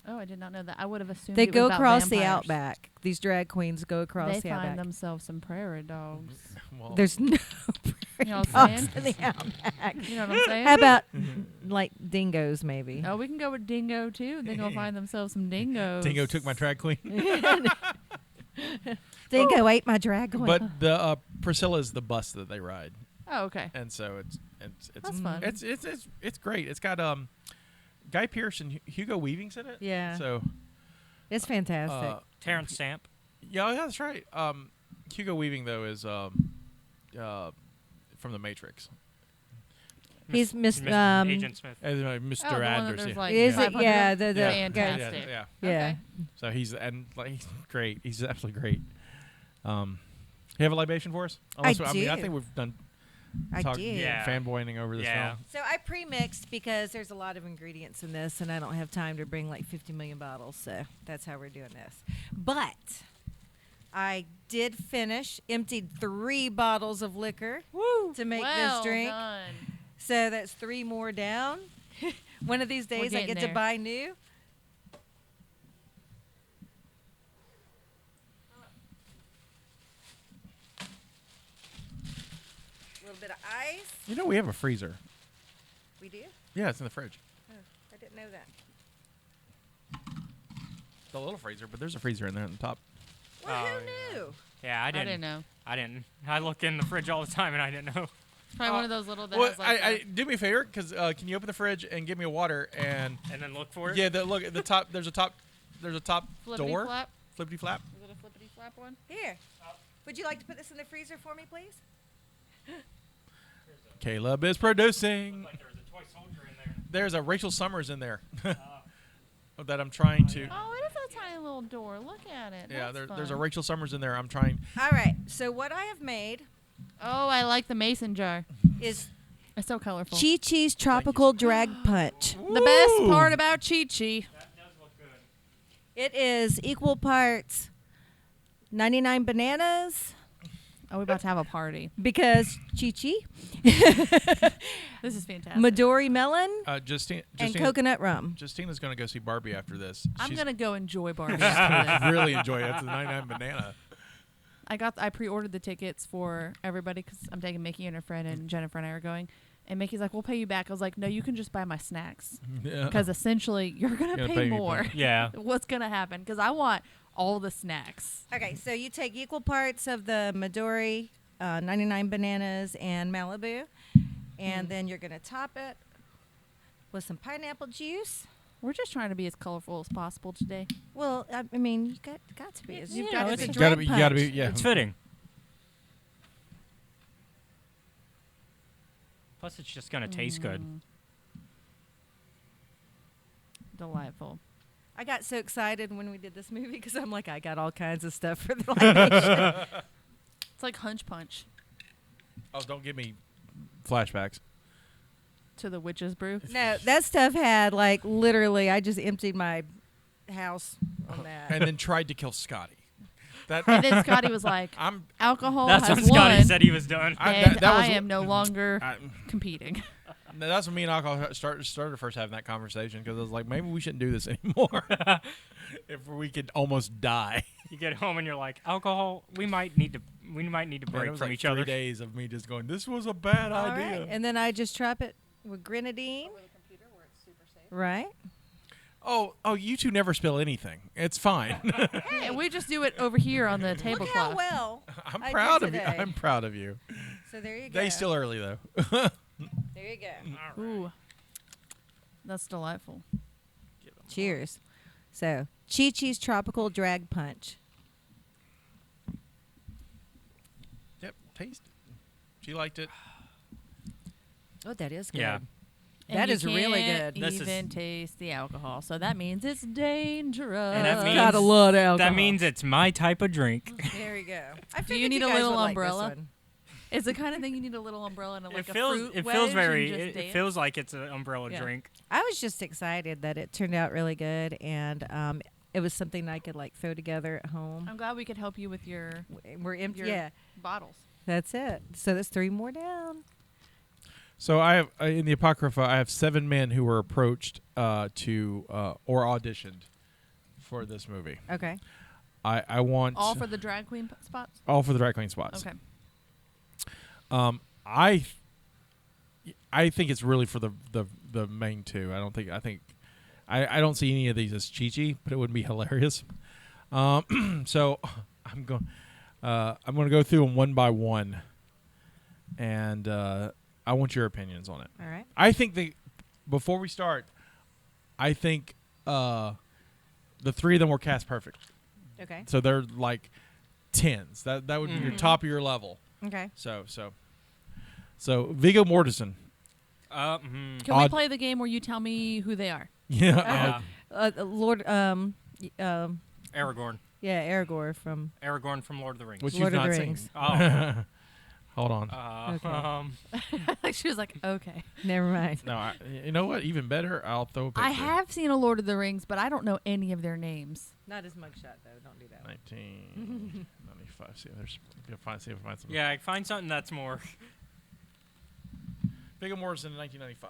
Oh, I did not know that. I would have assumed They it was go about across the vampires. outback. These drag queens go across They the find outback. themselves some prairie dogs. Well, There's no You know what I'm dogs saying? in the outback. You know what I'm saying? How about like dingoes, maybe? Oh, we can go with dingo too. They're gonna find themselves some dingoes. Dingo took my drag queen. Dingo ate my drag queen. But the Priscilla's the bus that they ride. Oh, okay. And so it's That's fun. It's great. It's got Guy Pearce and Hugo Weaving's in it. Yeah. So It's fantastic. Terrence Stamp. yeah, that's right. Hugo Weaving though is from The Matrix. He's Agent Smith. As Mr. Oh, the one that Anderson. there's like Is it? 500 Yeah, of? the yeah. Fantastic. Yeah. yeah. Okay. So he's great. He's absolutely great. You have a libation for us? I mean, I do. think we've done I did. Yeah. fanboying over this Yeah. film. So I pre-mixed because there's a lot of ingredients in this, and I don't have time to bring like 50 million bottles. So that's how we're doing this. But I did emptied 3 bottles of liquor to make well this drink. Done. So that's 3 more down. One of these days I getting get to there. buy new. A little bit of ice. You know we have a freezer. We do? Yeah, it's in the fridge. Oh, I didn't know that. The little freezer, but there's a freezer in there on the top. Well, Oh, who yeah. knew? Yeah, I didn't. know. I didn't. I look in the fridge all the time, and I didn't know. It's probably one of those little that Well, has like do me a favor, because can you open the fridge and give me a water and And then look for it. yeah, look at the top. There's a top flippity door. flap. Flippity flap. Is it a flippity flap one? Here. Would you like to put this in the freezer for me, please? Caleb is producing. Like there was a toy soldier in there. There's a Rachel Summers in there that I'm trying to. Oh, it is a tiny little door. Look at it. Yeah, That's there's a fun. Rachel Summers in there. I'm trying. All right. So what I have made Oh, I like the mason jar. is It's so colorful. Chi-Chi's Tropical Drag Punch. The best Ooh. part about Chi-Chi. That does look good. It is equal parts 99 bananas Oh, we're about to have a party. because Chi-Chi, This is fantastic. Midori melon, Justine, and coconut rum. Justina's gonna go see Barbie after this. I'm She's gonna go enjoy Barbie after this. really enjoy it after the 99 banana. I pre-ordered the tickets for everybody because I'm taking Mickey and her friend, and Jennifer and I are going. And Mickey's like, "We'll pay you back." I was like, "No, you can just buy my snacks Yeah. because essentially you're gonna You're gonna pay pay me more." back. Yeah. What's gonna happen? Because I want all the snacks. Okay, so you take equal parts of the Midori, 99 bananas, and Malibu, and then you're going to top it with some pineapple juice. We're just trying to be as colorful as possible today. Well, I mean, you got to be. You've Yeah, got it's to a be. You gotta be, yeah. It's fitting. Plus, it's just gonna taste good. Delightful. I got so excited when we did this movie because I'm like, I got all kinds of stuff for the libation. It's like Hunch Punch Oh, don't give me flashbacks. to the witch's brew. No, that stuff had like literally. I just emptied my house on that. And then tried to kill Scotty. That And then Scotty was like, I'm. "Alcohol That's has when Scotty won, said he was done. and that was I am no longer I, competing." no, that's when me and alcohol started first having that conversation because I was like, maybe we shouldn't do this anymore. If we could almost die. You get home and you're like, alcohol. We might need to Man, it break was from like each 3 other. days of me just going, this was a bad All idea. right, and then I just trap it with grenadine. Right. Oh, you two never spill anything. It's fine. And we just do it over here on the Look how tablecloth. well. I'm I did proud of you. today. I'm proud of you. So there you go. They still early though. There you go. Ooh, that's delightful. Cheers. So, Chi-Chi's Tropical Drag Punch. Yep, taste it. She liked it. Oh, that is good. Yeah. And That you is really can't good. This is- Even taste the alcohol, so that means it's dangerous. And that It's means got a lot of alcohol. that means it's my type of drink. There you go. I Do you figured need a guys little would like this umbrella? one. It's the kind of thing you need a little umbrella and like it feels a fruit it wedge feels and very just it dance. feels like it's an umbrella Yeah. drink. I was just excited that it turned out really good, and it was something I could like throw together at home. I'm glad we could help you with your We're empty. your Yeah, bottles. that's it. So there's 3 more down. So I have in the Apocrypha, I have 7 men who were approached to or auditioned for this movie. Okay. I want All for the drag queen spots. all for the drag queen spots. Okay. I think it's really for the main 2. I don't see any of these as Chi-Chi, but it would be hilarious. So I'm going to go through them one by one, and I want your opinions on it. All right. I think before we start, I think the 3 of them were cast perfect. Okay. So they're like 10s. That would be your top of your level. Okay. So Viggo Mortensen. Can we Odd- play the game where you tell me who they are? Yeah. Lord. Aragorn. Yeah, Aragorn from. Aragorn from Lord of the Rings. Which Lord you've of not the seen. Rings. Oh. Hold on. Okay. She was like, okay. Never mind. No, you know what? Even better, I'll throw a picture. I have seen a Lord of the Rings, but I don't know any of their names. Not his mugshot though. Don't do that. 19. See if there's. See if I find something. Yeah, find something that's more. Viggo Mortensen in 1995.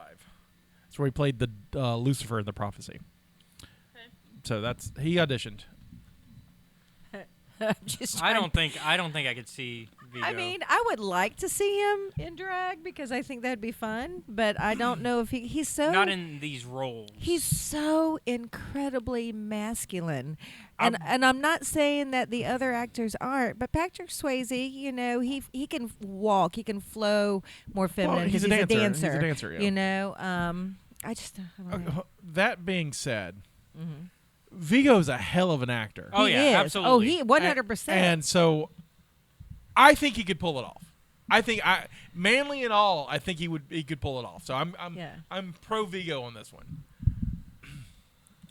That's where he played the Lucifer in The Prophecy. Okay. So he auditioned. I don't think I could see Viggo. I mean, I would like to see him in drag because I think that'd be fun, but I don't know if he's so not in these roles. He's so incredibly masculine. And I'm not saying that the other actors aren't, but Patrick Swayze, he can walk, he can flow more feminine because he's a dancer. dancer. He's a dancer, yeah. I don't know. That being said, Viggo's a hell of an actor. Oh, He yeah, is. absolutely. Oh, he 100%. And so I think he could pull it off. I think manly and all, I think he could pull it off. So I'm pro Viggo on this one.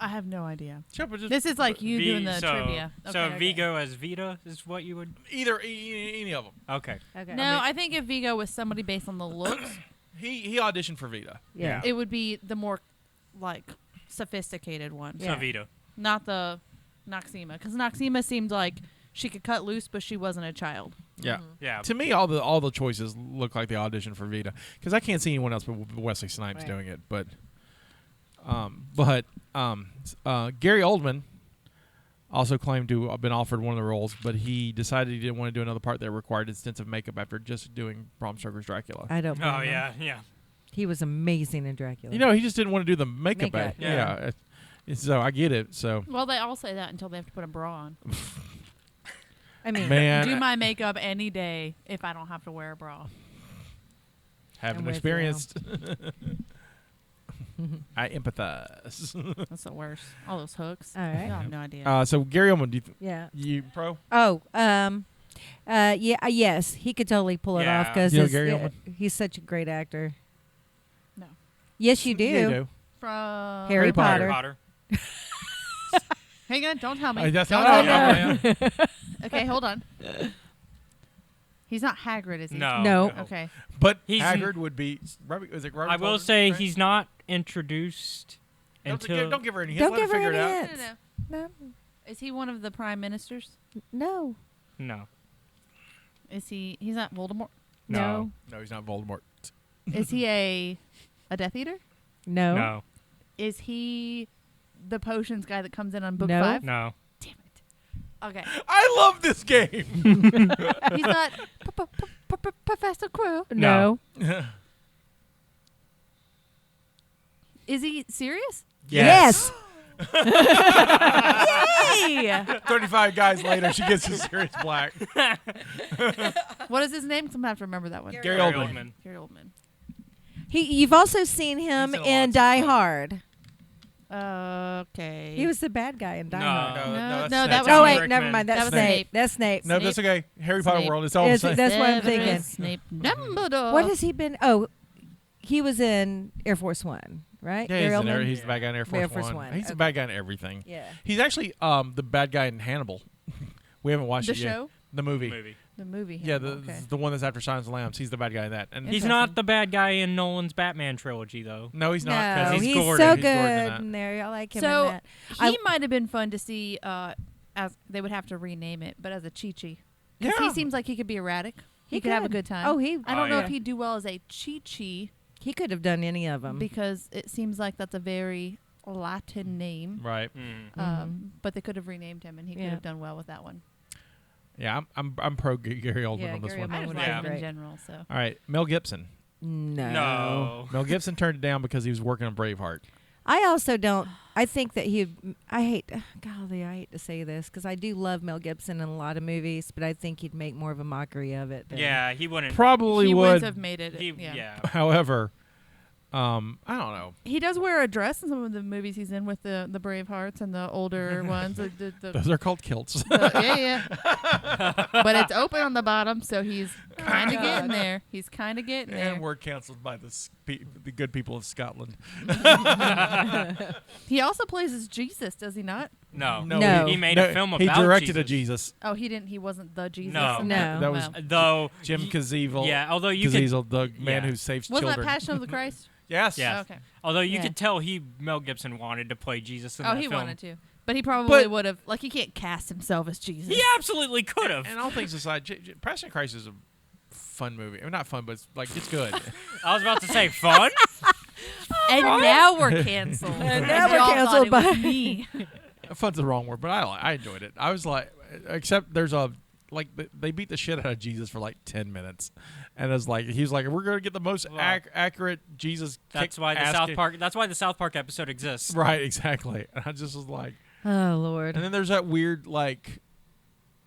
I have no idea. Sure, but This is like you doing the trivia. So Okay. Viggo as Vita is what you would. either any of them. Okay. Okay. No, I think if Viggo was somebody based on the looks, He auditioned for Vita. Yeah. it would be the more like sophisticated one. Yeah. So Vita. Not the Noxema, because Noxema seemed like she could cut loose, but she wasn't a child. Yeah. Yeah. To me, all the choices look like they auditioned for Vita because I can't see anyone else but Wesley Snipes Right. doing it. But Gary Oldman also claimed to have been offered one of the roles, but he decided he didn't want to do another part that required extensive makeup after just doing Bram Stoker's Dracula. I don't blame Oh him. yeah. He was amazing in Dracula. He just didn't want to do the makeup. Makeup, Yeah. So I get it. So Well, they all say that until they have to put a bra on. I mean, man, Do my makeup any day if I don't have to wear a bra. haven't I'm with you. experienced. I empathize. That's the worst. All those hooks. All right. I have no idea. So Gary Oldman, yeah. you pro? Oh, yes, he could totally pull it off Yeah. because You know Gary Oldman? he's such a great actor. No. Yes, you do. Yeah, you do. From Harry Potter. Potter. Hang on, don't tell me. That's Don't not tell me. yeah. Okay, hold on. He's not Hagrid, is he? No. No. Okay. But He's Hagrid would be. Is it Robert I will Cullen, say right? he's not introduced until. Don't give her any hints. Don't Let her give her figure it any out. hints. No. No, Is he one of the prime ministers? no, No. Is he? He's not Voldemort. no, No, he's not Voldemort. Is he a Death Eater? no, No. Is he the potions guy that comes in on book No. 5? No. Damn it. Okay. I love this game. He's not Professor Quill. no. Is he serious? Yes. Yay! 35 guys later, she gets a Sirius Black. What is his name? 'Cause I'm gonna have to remember that one. Gary Oldman. Gary Oldman. You've also seen him He's in a lot in of Die stuff. Hard. Okay. He was the bad guy in Die No. Hard. No, No, that's no, Snape. that was Oh wait, Snape. never mind. That's That was Snape. Snape. That's Snape. No, that's okay. Harry Potter Snape. world. It's all the Is it- same. that's what I'm Severus thinking. Snape. Dumbledore. What has he been? Oh, he was in Air Force One, right? Yeah, Gary he's, Oldman? he's the bad guy in Air Force, Air Force One. One, He's the okay. bad guy in everything. Yeah. He's actually the bad guy in Hannibal. We haven't watched The it yet. show? The movie. The movie. Yeah, okay. the one that's after Silence of the Lambs. He's the bad guy in that. And He's Interesting. not the bad guy in Nolan's Batman trilogy, though. no, he's not. No, 'cause he's he's Gordon. so He's Gordon in good that. in there. I like him So in that. he might have been fun to see. As they would have to rename it, but as a Chi-Chi. Because Yeah. he seems like he could be erratic. He could have a could. good time. Oh, I don't know yeah. if he'd do well as a Chi-Chi he could have done any of them. because it seems like that's a very Latin name. Right. But they could have renamed him, and he could Yeah. have done well with that one. Yeah, I'm pro Gary Oldman Yeah, on this Gary one. I Oldman just would like Yeah. him in great. general. So All right, Mel Gibson. No. Mel Gibson turned it down because he was working on Braveheart. I also don't. I think that I hate to say this because I do love Mel Gibson in a lot of movies, but I think he'd make more of a mockery of it. Than, Yeah, he wouldn't. Probably he would. wouldn't have made it. Yeah. However, I don't know. He does wear a dress in some of the movies he's in with the Bravehearts and the older ones. Those are called kilts. Yeah. But it's open on the bottom, so he's kind of getting there. He's kind of getting there. And we're canceled by the good people of Scotland. He also plays as Jesus, does he not? No. No. He made a film about He directed Jesus. a Jesus. Oh, he didn't. He wasn't the Jesus. No. in No. That was Well, Though. Jim Caviezel. Yeah, although you could. Caviezel, the man yeah. who saves wasn't children. that Passion of the Christ? Yes. Yeah. Oh, okay. Although you Yeah. could tell Mel Gibson wanted to play Jesus in Oh, that he film. wanted to. But he probably But- would have. Like, he can't cast himself as Jesus. He absolutely could have. And all things aside, Passion of Christ is a fun movie. I mean, not fun, but it's good. I was about to say fun. And now we're canceled. And now we're Y'all thought canceled it was by- me. Fun's the wrong word, but I enjoyed it. I was like, except there's they beat the shit out of Jesus for like 10 minutes, and it's like he was like, we're gonna get the most Well, accurate Jesus. That's why the ass South kick- Park. That's why the South Park episode exists. Right, exactly. And I just was like, Oh Lord. and then there's that weird like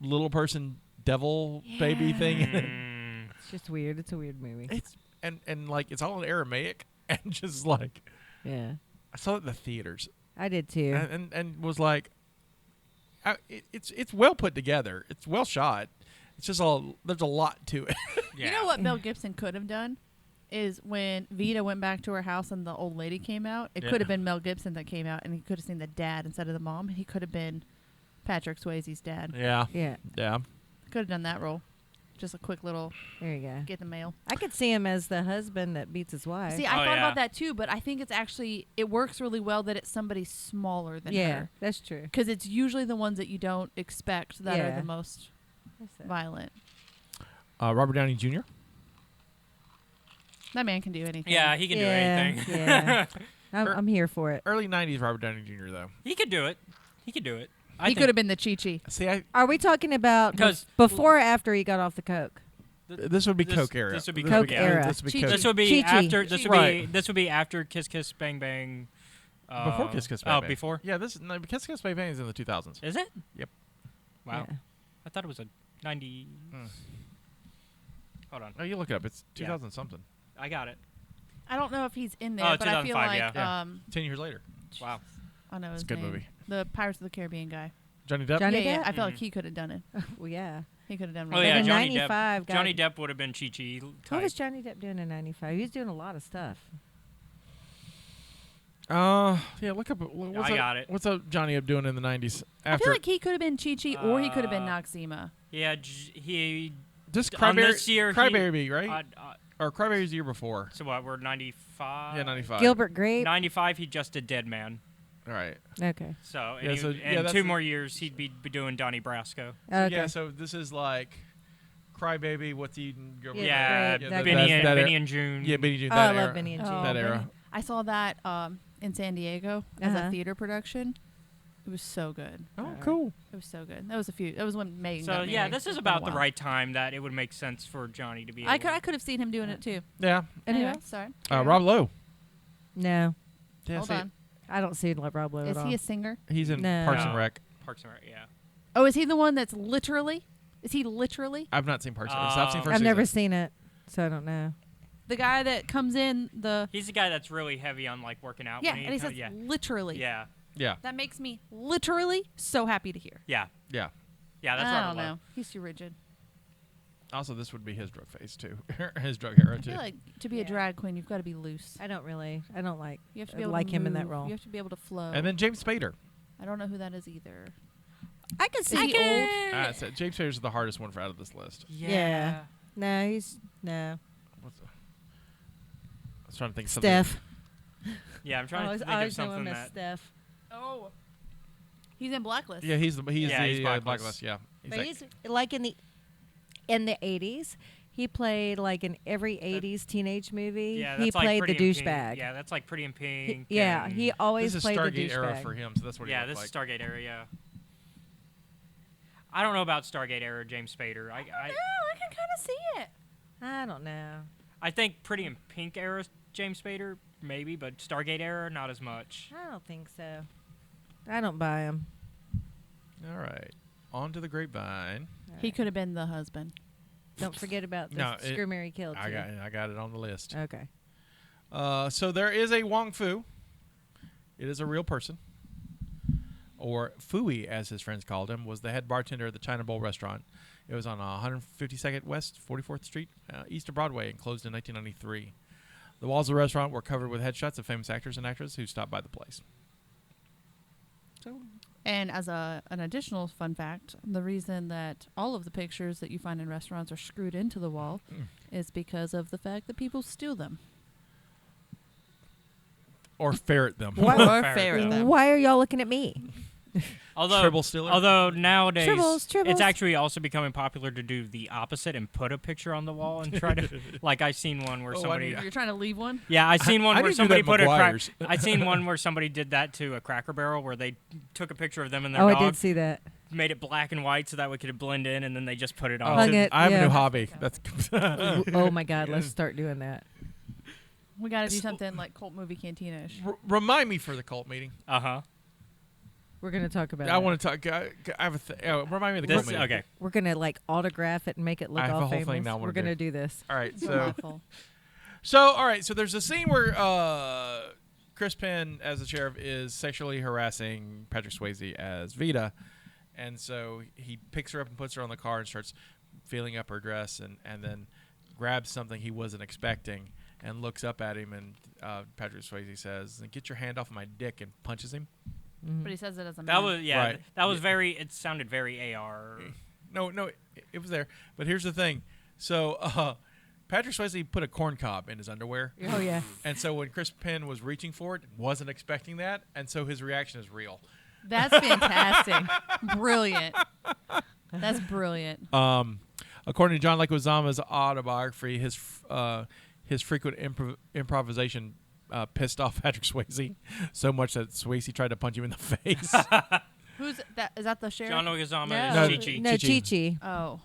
little person devil baby thing. Mm. It's just weird. It's a weird movie. It's and like it's all in Aramaic, and just like Yeah, I saw it in the theaters, I did too. and was like, it's well put together. It's well shot. It's just there's a lot to it. Yeah. You know what Mel Gibson could have done? Is when Vita went back to her house and the old lady came out, it Yeah. could have been Mel Gibson that came out, and he could have seen the dad instead of the mom. He could have been Patrick Swayze's dad. Yeah, Yeah, yeah. Could have done that role. Just a quick little there you go. get the mail. I could see him as the husband that beats his wife. See, I Oh, thought yeah. about that too, but I think it's actually it works really well that it's somebody smaller than yeah, her, that's true. because it's usually the ones that you don't expect that are Yeah. the most violent. Robert Downey Jr. That man can do anything. Yeah, he can do anything. Yeah, I'm here for it. Early '90s Robert Downey Jr. though. He could do it. He could do it. I He think could have been the Chi-Chi. See, Are we talking about 'Cause- before or after he got off the coke? this would be This- Coke era. this would be Coke era. This would be Chi-Chi. Coke. This would be Chi-Chi. after. This would Right. be. This would be after Kiss Kiss Bang Bang. Before Kiss Kiss Bang Oh, Bang. before. Yeah, Kiss Kiss Bang Bang is in the 2000s. Is it? Yep. Wow. Yeah. I thought it was a 90. Mm. Hold on. Oh, you look it up. It's Yeah. 2000 something. I got it. I don't know if he's in there, Oh, but I feel 2005, like yeah. 10 years later. Wow. I know his It's a good name. movie. The Pirates of the Caribbean guy. Johnny Depp. Johnny yeah, Depp? I feel like Mhm. he could have done it. Well, yeah. He could have done Oh, really yeah, But in well. Johnny Depp. 95, Johnny Depp would have been Chi-Chi What type. was Johnny Depp doing in 95? He was doing a lot of stuff. Yeah, look up. What's I up, got it. What's up Johnny Depp doing in the 90s? I After feel like he could have been Chi-Chi or he could have been Uh, Noxema. Yeah, he. just on this year, he- Crybaby, right? Uh, Or Crybaby's the year before. so what? We're 95. Yeah, 95. Gilbert Grape? 95. He just did Dead Man. All right. Okay. So, Yeah, and, so, he, yeah, and that's 2 the- more years, he'd be doing Donnie Brasco. Okay. Yeah, so this is like Crybaby, What's Eating Gilbert Yeah, Yeah, great. Grape. Benny, and, that Benny era. and June. Yeah, Benny June. Oh, that I love era. Benny and Oh, June. That era. Benny. I saw that in San Diego as Uh-huh. a theater production. It was so good. Oh, cool. It was so good. That was when Megan So got yeah, married. this is It's been about a the while. right time that it would make sense for Johnny to be. I able- could have seen him doing it too. Yeah. Anyway, Anyway. sorry. Rob Lowe. No, Yeah, Hold see, on. I don't see Rob Lowe Is at all. he a singer? He's in No. Parks and No. Rec. Parks and Rec. Yeah. Oh, is he the one that's literally? Is he literally I've not seen Parks and Rec. I've seen Oh. first I've never season. seen it, so I don't know. the guy that comes in the? He's the guy that's really heavy on like working out. Yeah, when and he says yeah. literally. Yeah. Yeah. That makes me literally so happy to hear. Yeah. Yeah. Yeah. That's I Robert don't Lowe. know. He's too rigid. Also, this would be his drug phase too. His drug era I too. feel like to be a Yeah. drag queen, you've got to be loose. I don't like You have to be able like to him in that move. role. You have to be able to flow. And then James Spader. I don't know who that is either. I could Is see. he old? So James Spader's the hardest one out of this list. Yeah. No, he's no. What's I was trying to think of something. Steph. Yeah. I'm trying I to always, think I of always know something him as that. Steph. Oh, he's in Blacklist. Yeah, he's Yeah, he's the Blacklist. Blacklist. Yeah. He's But like- he's like in the 80s. He played like in every 80s teenage movie. Yeah. He That's like played the Pretty in Pink. douchebag. Yeah. That's like Pretty in Pink. Yeah, and- he always this is played the Stargate era douchebag. for him, so that's what Yeah. he This looked is like. Stargate era. Yeah. I don't know about Stargate era James Spader. No, I can kind of see it. I don't know. I think Pretty in Pink era James Spader maybe, but Stargate era not as much. I don't think so. I don't buy him. All right. On to the grapevine. He could have been the husband. Don't forget about the No, it- Screw Mary Kill too. I got it on the list. Okay. So there is a Wong Foo. It is a real person. Or Fooey, as his friends called him, was the head bartender at the China Bowl restaurant. It was on 152nd West 44th Street, east of Broadway, and closed in 1993. The walls of the restaurant were covered with headshots of famous actors and actresses who stopped by the place. So, And as an additional fun fact, the reason that all of the pictures that you find in restaurants are screwed into the wall is because of the fact that people steal them. or ferret them. What? Or Ferret ferret them. them. Why are y'all looking at me? Although nowadays Tribbles. it's actually also becoming popular to do the opposite and put a picture on the wall and try to like I seen one where somebody You're trying to leave one? Yeah, I seen one I where didn't do somebody that at put McGuire's. I seen one where somebody did that to a Cracker Barrel where they took a picture of them and their Oh, dog, I did see that. made it black and white so that way it could blend in, and then they just put it on. Hung it. I have a yeah. new hobby. That's Oh my God, let's start doing that. We got to do something like Cult Movie Cantina-ish. Remind me for the cult meeting. We're gonna talk about. I want to talk. I have a remind me of the cult meeting. Okay. We're gonna like autograph it and make it look I have all a whole famous. thing now I wanna We're gonna do. do this. All right. So Delightful. all right. So there's a scene where Chris Penn as the sheriff is sexually harassing Patrick Swayze as Vita, and so he picks her up and puts her on the car and starts feeling up her dress, and then grabs something he wasn't expecting and looks up at him, and Patrick Swayze says, "Get your hand off my dick," and punches him. But he says it as a man. That was Right. That was very. It sounded very AR. No, it was there. But here's the thing. So Patrick Swayze put a corn cob in his underwear. Oh yeah. And so when Chris Penn was reaching for it, wasn't expecting that, and so his reaction is real. That's fantastic. Brilliant. That's brilliant. According to John Leguizamo's autobiography, his frequent improvisation pissed off Patrick Swayze so much that Swayze tried to punch him in the face. Who's that? Is that the sheriff? John Leguizamo No. is Chi-Chi. No, Chi-Chi. Chi-Chi. Oh,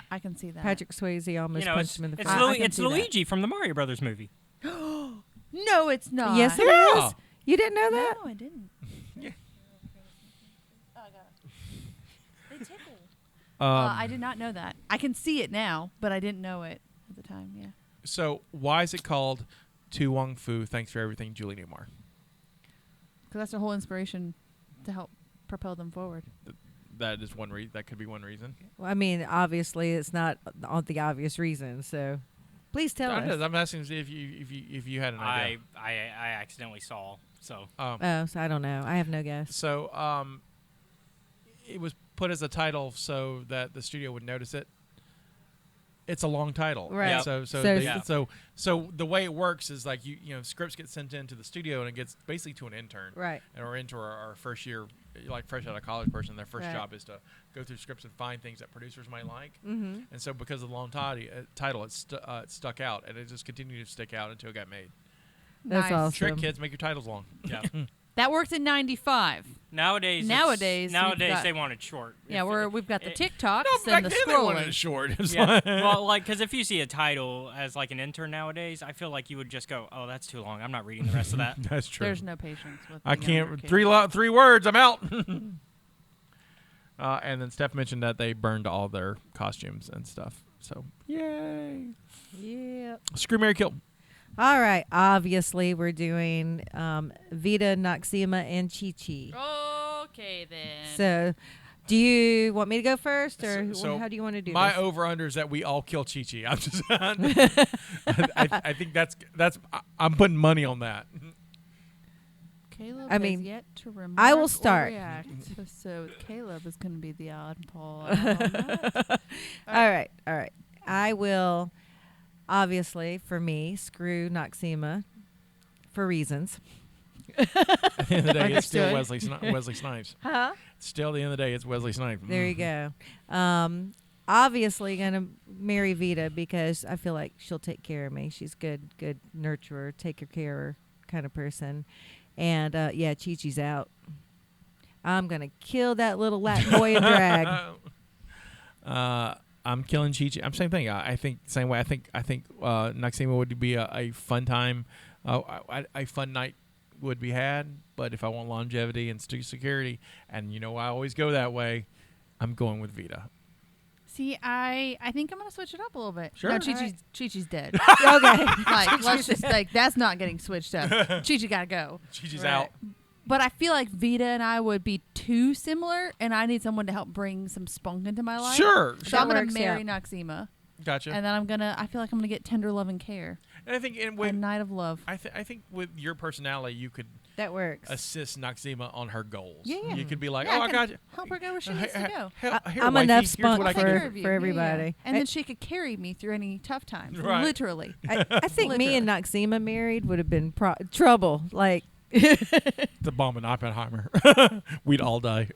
I can see that. Patrick Swayze almost You know, punched it's, him in the it's, face. Lu- I can it's see that. Luigi from the Mario Brothers movie. No, it's not. Yes, it Yeah. is. You didn't know that? No, I didn't. Yeah. Oh, I got it. They tickle. Um, I did not know that. I can see it now, but I didn't know it at the time. Yeah. So why is it called To Wong Foo? Thanks for everything, Julie Newmar. Because that's their whole inspiration to help propel them forward. That is one reason. That could be one reason. Well, I mean, obviously, it's not the obvious reason. So, please tell us. I'm asking if you had an idea. I accidentally saw. So Oh, so I don't know. I have no guess. So it was put as a title so that the studio would notice it. It's a long title, Right. And Yep. so the way it works is like you know scripts get sent into the studio and it gets basically to an intern, Right. or into our first year, like fresh out of college person. Their first Right. job is to go through scripts and find things that producers might like. Mm-hmm. And so because of the long title, it stuck out, and it just continued to stick out until it got made. That's Nice. awesome. Trick kids, make your titles long. yeah. That worked in '95. Nowadays Nowadays, you've got- they want it short. Yeah, If- we've got the it- TikToks No, and back the then they wanted it scrolling. short. It's Yeah. like- Well, like, because if you see a title as like an intern nowadays, I feel like you would just go, "Oh, that's too long. I'm not reading the rest of that." That's true. There's no patience with. I the younger can't. kids. 3 words. I'm out. And then Steph mentioned that they burned all their costumes and stuff. So yay! Yep. Screw, Mary, kill. All right. Obviously, we're doing Vita, Noxema, and Chi-Chi. Okay then. So, do you want me to go first, or So how do you want to do My this? over/under is that we all kill Chi-Chi. I'm just. I think that's. I'm putting money on that. Caleb I mean, has yet to remark I will or start. react, so Caleb is going to be the oddball. on that. All right. I will, obviously, for me, screw Noxema for reasons. At the end of the day, it's still Understood. Wesley Snipes. Huh? Still, at the end of the day, it's Wesley Snipes. There you go. Obviously, gonna marry Vita because I feel like she'll take care of me. She's good nurturer, take care of her kind of person. And yeah, Chi-Chi's out. I'm gonna kill that little Latin boy in drag. I'm killing Chi-Chi. I'm same thing. I think same way. I think Noxema would be a fun time. A fun night would be had. But if I want longevity and security, and you know I always go that way, I'm going with Vita. See, I think I'm going to switch it up a little bit. Sure. No, All Chi-Chi's dead. Okay. Like, let's just like that's not getting switched up. Chi-Chi got to go. Chi-Chi's Right. out. But I feel like Vita and I would be too similar, and I need someone to help bring some spunk into my life. Sure. So I'm That gonna works, marry yeah. Noxema, Gotcha. and then I feel like I'm gonna get tender love and care. And I think A with night of love. I think with your personality, you could That works. assist Noxema on her goals. Yeah, yeah. You could be like, Yeah, oh, I can got you. help her go where she needs to go. Here, I'm wifey, enough here's spunk what I I'll can take do. care of you. for Yeah, everybody. yeah. And then she could carry me through any tough times. Right. Literally. I think me and Noxema married would have been trouble. Like, The bomb in Oppenheimer. We'd all die.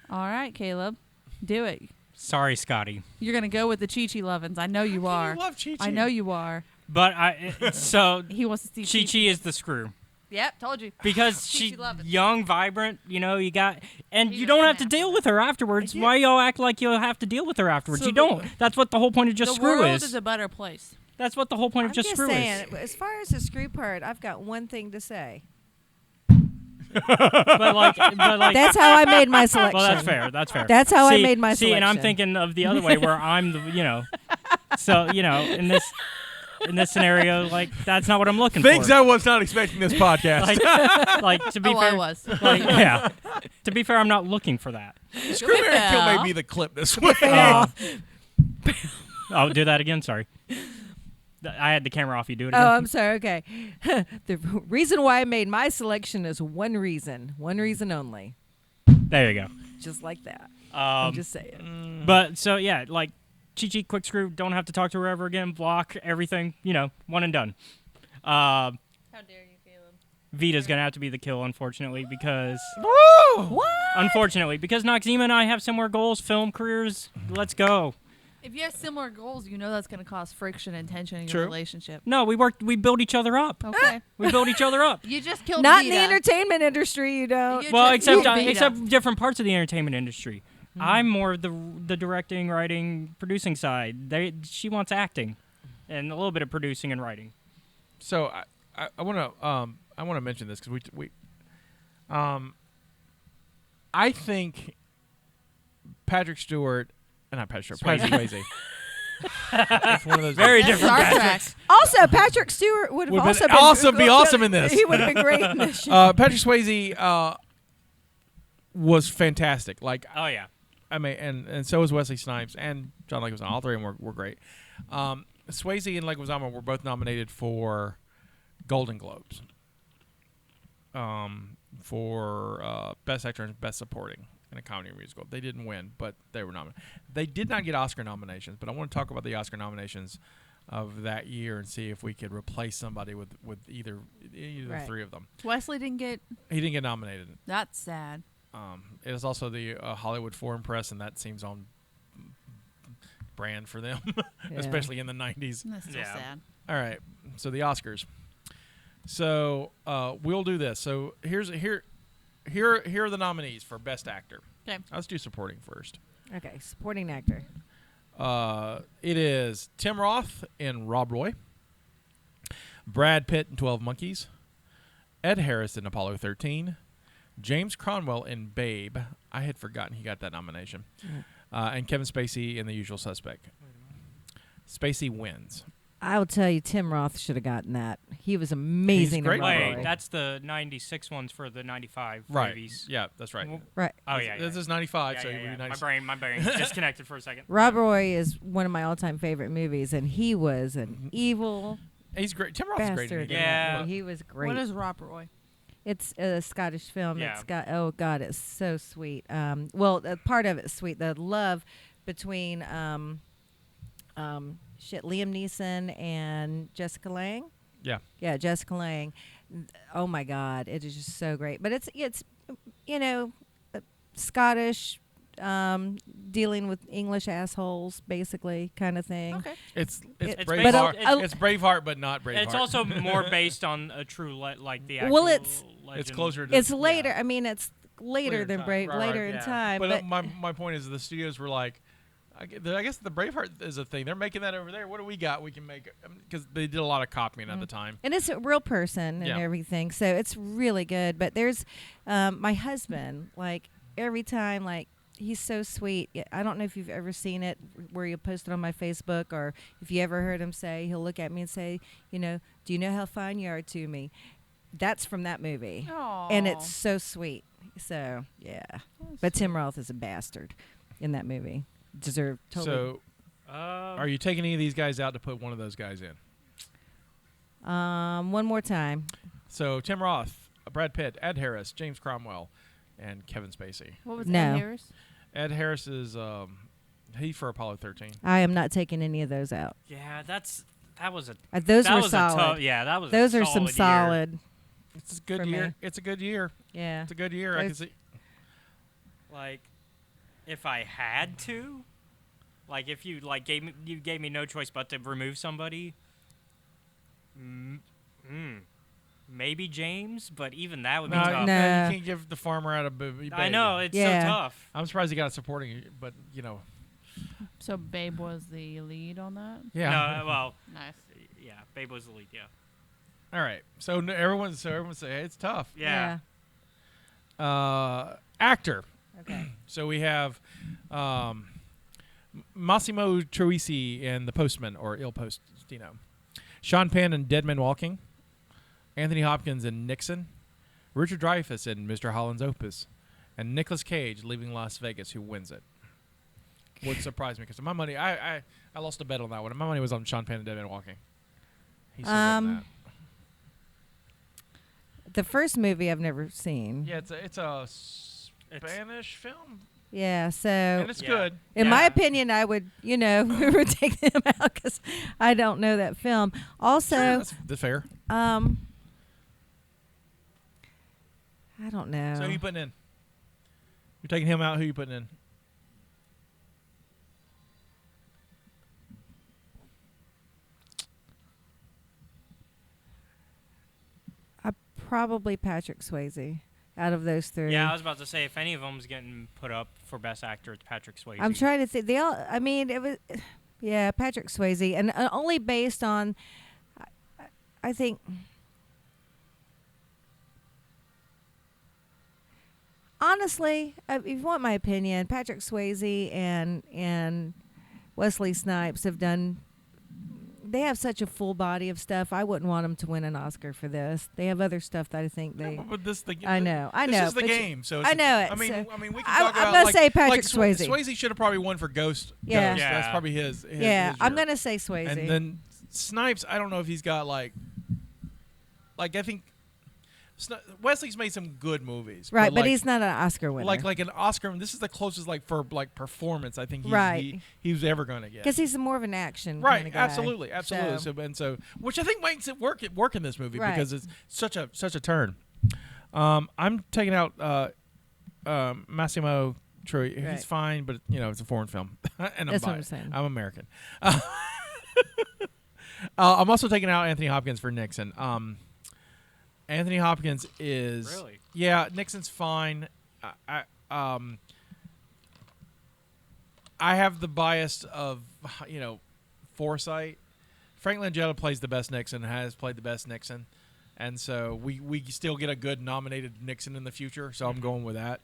All right, Caleb, do it. Sorry, Scotty. You're gonna go with the Chi-Chi Lovins. I know you are. I love Chi-Chi. I know you are. But so He wants to see Chi-Chi is the screw. Yep, told you. Because Chi-Chi she's Lovins. young, vibrant, you got, and He's you a don't fan have to deal afterwards. with her afterwards. Yeah. Why y'all act like you'll have to deal with her afterwards? So You don't. That's what the whole point of Just The Screw world is. is a better place. That's what the whole point I'm of Just just Screw saying, is. as far as the screw part, I've got one thing to say. But like, That's how I made my selection. well, that's fair. That's fair. That's how I See- made my See, and I'm selection. thinking of the other way where I'm the, so in this scenario, like that's not what I'm looking Things for. I was not expecting this podcast. Like to be Oh, fair, I was. like, yeah. To be fair, I'm not looking for that. Screw Mary Kill Yeah. may be the clip this week. Oh, do that again. Sorry. I had the camera off. You do it Oh, again. I'm sorry. Okay. The reason why I made my selection is one reason only. There you go. Just like that. I'm Um, just saying. but so yeah, like Chi-Chi, quick screw. Don't have to talk to her ever again. Block everything. One and done. How dare you, Caleb? Vita's gonna have to be the kill, unfortunately, because What? Noxema and I have similar goals, film careers. Let's go. If you have similar goals, you know that's going to cause friction and tension in your True. relationship. No, we build each other up. Okay. We build each other up. You just killed Not Vita. in the entertainment industry, you don't. You Well, just killed except Vita. except different parts of the entertainment industry. I'm more of the directing, writing, producing side. She wants acting, and a little bit of producing and writing. So I want to mention this because I think Patrick Stewart, not Patrick Stewart, Patrick Swayze. It's one of those Very That's different Star Patricks. Trek. Also, Patrick Stewart would have Would've also been be awesome in this. He would have been great in this show. Patrick Swayze was fantastic. Like Oh yeah. I mean, and so was Wesley Snipes and John Leguizamo. All three of them were great. Swayze and Leguizamo were both nominated for Golden Globes for Best Actor and Best Supporting in a Comedy or Musical. They didn't win, but they were nominated. They did not get Oscar nominations, but I want to talk about the Oscar nominations of that year and see if we could replace somebody with either Right. three of them. Wesley didn't get. He didn't get nominated. That's sad. It is also the Hollywood Foreign Press, and that seems on brand for them, Yeah. especially in the 90s. That's still Yeah. sad. All right, so the Oscars. So we'll do this. So here are the nominees for Best Actor. Okay. Let's do supporting first. Okay, supporting actor. It is Tim Roth in Rob Roy, Brad Pitt in 12 Monkeys, Ed Harris in Apollo 13, James Cromwell in Babe. I had forgotten he got that nomination. And Kevin Spacey in The Usual Suspect. Spacey wins. I'll tell you, Tim Roth should have gotten that. He was amazing. great in in Rob Rob Wait, Roy. that's the 96 ones for the 95 Right. movies. Yeah, that's right. Right. Oh yeah. This yeah. is 95, Yeah, so yeah, it would yeah. be 96. My brain disconnected for a second. Rob Roy is one of my all-time favorite movies, and he was an evil He's great. Tim Roth is great. bastard. In in it. Yeah. that movie. He was great. What is Rob Roy? It's a Scottish film. Yeah. It's got God, it's so sweet. Well, part of it's sweet. The love between Liam Neeson and Jessica Lange. Yeah, Jessica Lange. Oh my God, it is just so great. But it's Scottish, dealing with English assholes, basically, kind of thing. Okay. It's It's Braveheart. based- It's Braveheart, but not Braveheart. It's also more based on a true like the actual Well, it's legend. closer to It's later. I mean, it's later Later than time. Brave. Right, later right, in yeah. time. But But my point is the studios were like, I guess the Braveheart is a thing. They're making that over there. What do we got? We can make because they did a lot of copying at the time. and it's a real person and Yeah. everything, so it's really good. But there's my husband. Like every time, like he's so sweet. I don't know if you've ever seen it where you post it on my Facebook, or if you ever heard him say, he'll look at me and say, do you know how fine you are to me? That's from that movie, and it's so sweet. So yeah, but Tim Roth is a bastard in that movie. Deserve totally. So, are you taking any of these guys out to put one of those guys in? One more time. So Tim Roth, Brad Pitt, Ed Harris, James Cromwell, and Kevin Spacey. What was No. Ed Harris? Ed Harris is he for Apollo 13. I am not taking any of those out. Yeah, that was a Those that were was solid. A tough, yeah, that was Those a are some solid year. solid. It's a good for year. me. It's a good year. Yeah. It's a good year. I can There's- see. Like, if I had to, like, if you like gave me no choice but to remove somebody, maybe James, but even that would be tough. No, No. you can't give the farmer out of Babe. I know it's Yeah. so tough. I'm surprised he got a supporting, but So Babe was the lead on that. yeah. No, well, Nice. yeah, Babe was the lead. Yeah. All right. So everyone say hey, it's tough. Yeah. Actor. Okay. So we have Massimo Troisi in The Postman or Il Postino, Sean Penn in Dead Men Walking, Anthony Hopkins in Nixon, Richard Dreyfuss in Mr. Holland's Opus, and Nicolas Cage leaving Las Vegas, who wins it. Would surprise me because my money, I lost a bet on that one. My money was on Sean Penn and Dead Men Walking. He's so good in that. The first movie I've never seen. Yeah, it's a Spanish film, Yeah, so and it's Yeah. good. in my Yeah. opinion, I would, we would take them out because I don't know that film. Also, Sure, that's fair. I don't know. So who you putting in? You're taking him out. Who you putting in? Probably Patrick Swayze out of those three. Yeah, I was about to say if any of them's getting put up for Best Actor, it's Patrick Swayze. I'm trying to think. They all. I mean, it was. Yeah, Patrick Swayze, and only based on. I think. Honestly, if you want my opinion, Patrick Swayze and Wesley Snipes have done. They have such a full body of stuff. I wouldn't want them to win an Oscar for this. They have other stuff that I think they. But this I know. This is the but game. So I know it. I mean, so we can I- talk I'm about gonna like, say Patrick like Swayze. Swayze should have probably won for Ghost. Yeah. Ghost. That's Yeah. probably his. yeah, his I'm year. gonna say Swayze. And then Snipes, I don't know if he's got like I think Wesley's made some good movies, right, but like, he's not an Oscar winner. like an Oscar. This is the closest for performance I think Right. he was ever going to get. Because he's more of an action Right, kinda guy. absolutely. So- So which I think makes it work in this movie Right. because it's such a turn. I'm taking out Massimo Troy. Right. He's fine, but it's a foreign film, and That's I'm what I'm biased. saying. I'm American. I'm also taking out Anthony Hopkins for Nixon. Anthony Hopkins is Really? Yeah, Nixon's fine. I have the bias of foresight. Frank Langella plays the best Nixon, has played the best Nixon, and so we still get a good nominated Nixon in the future. So I'm going with that.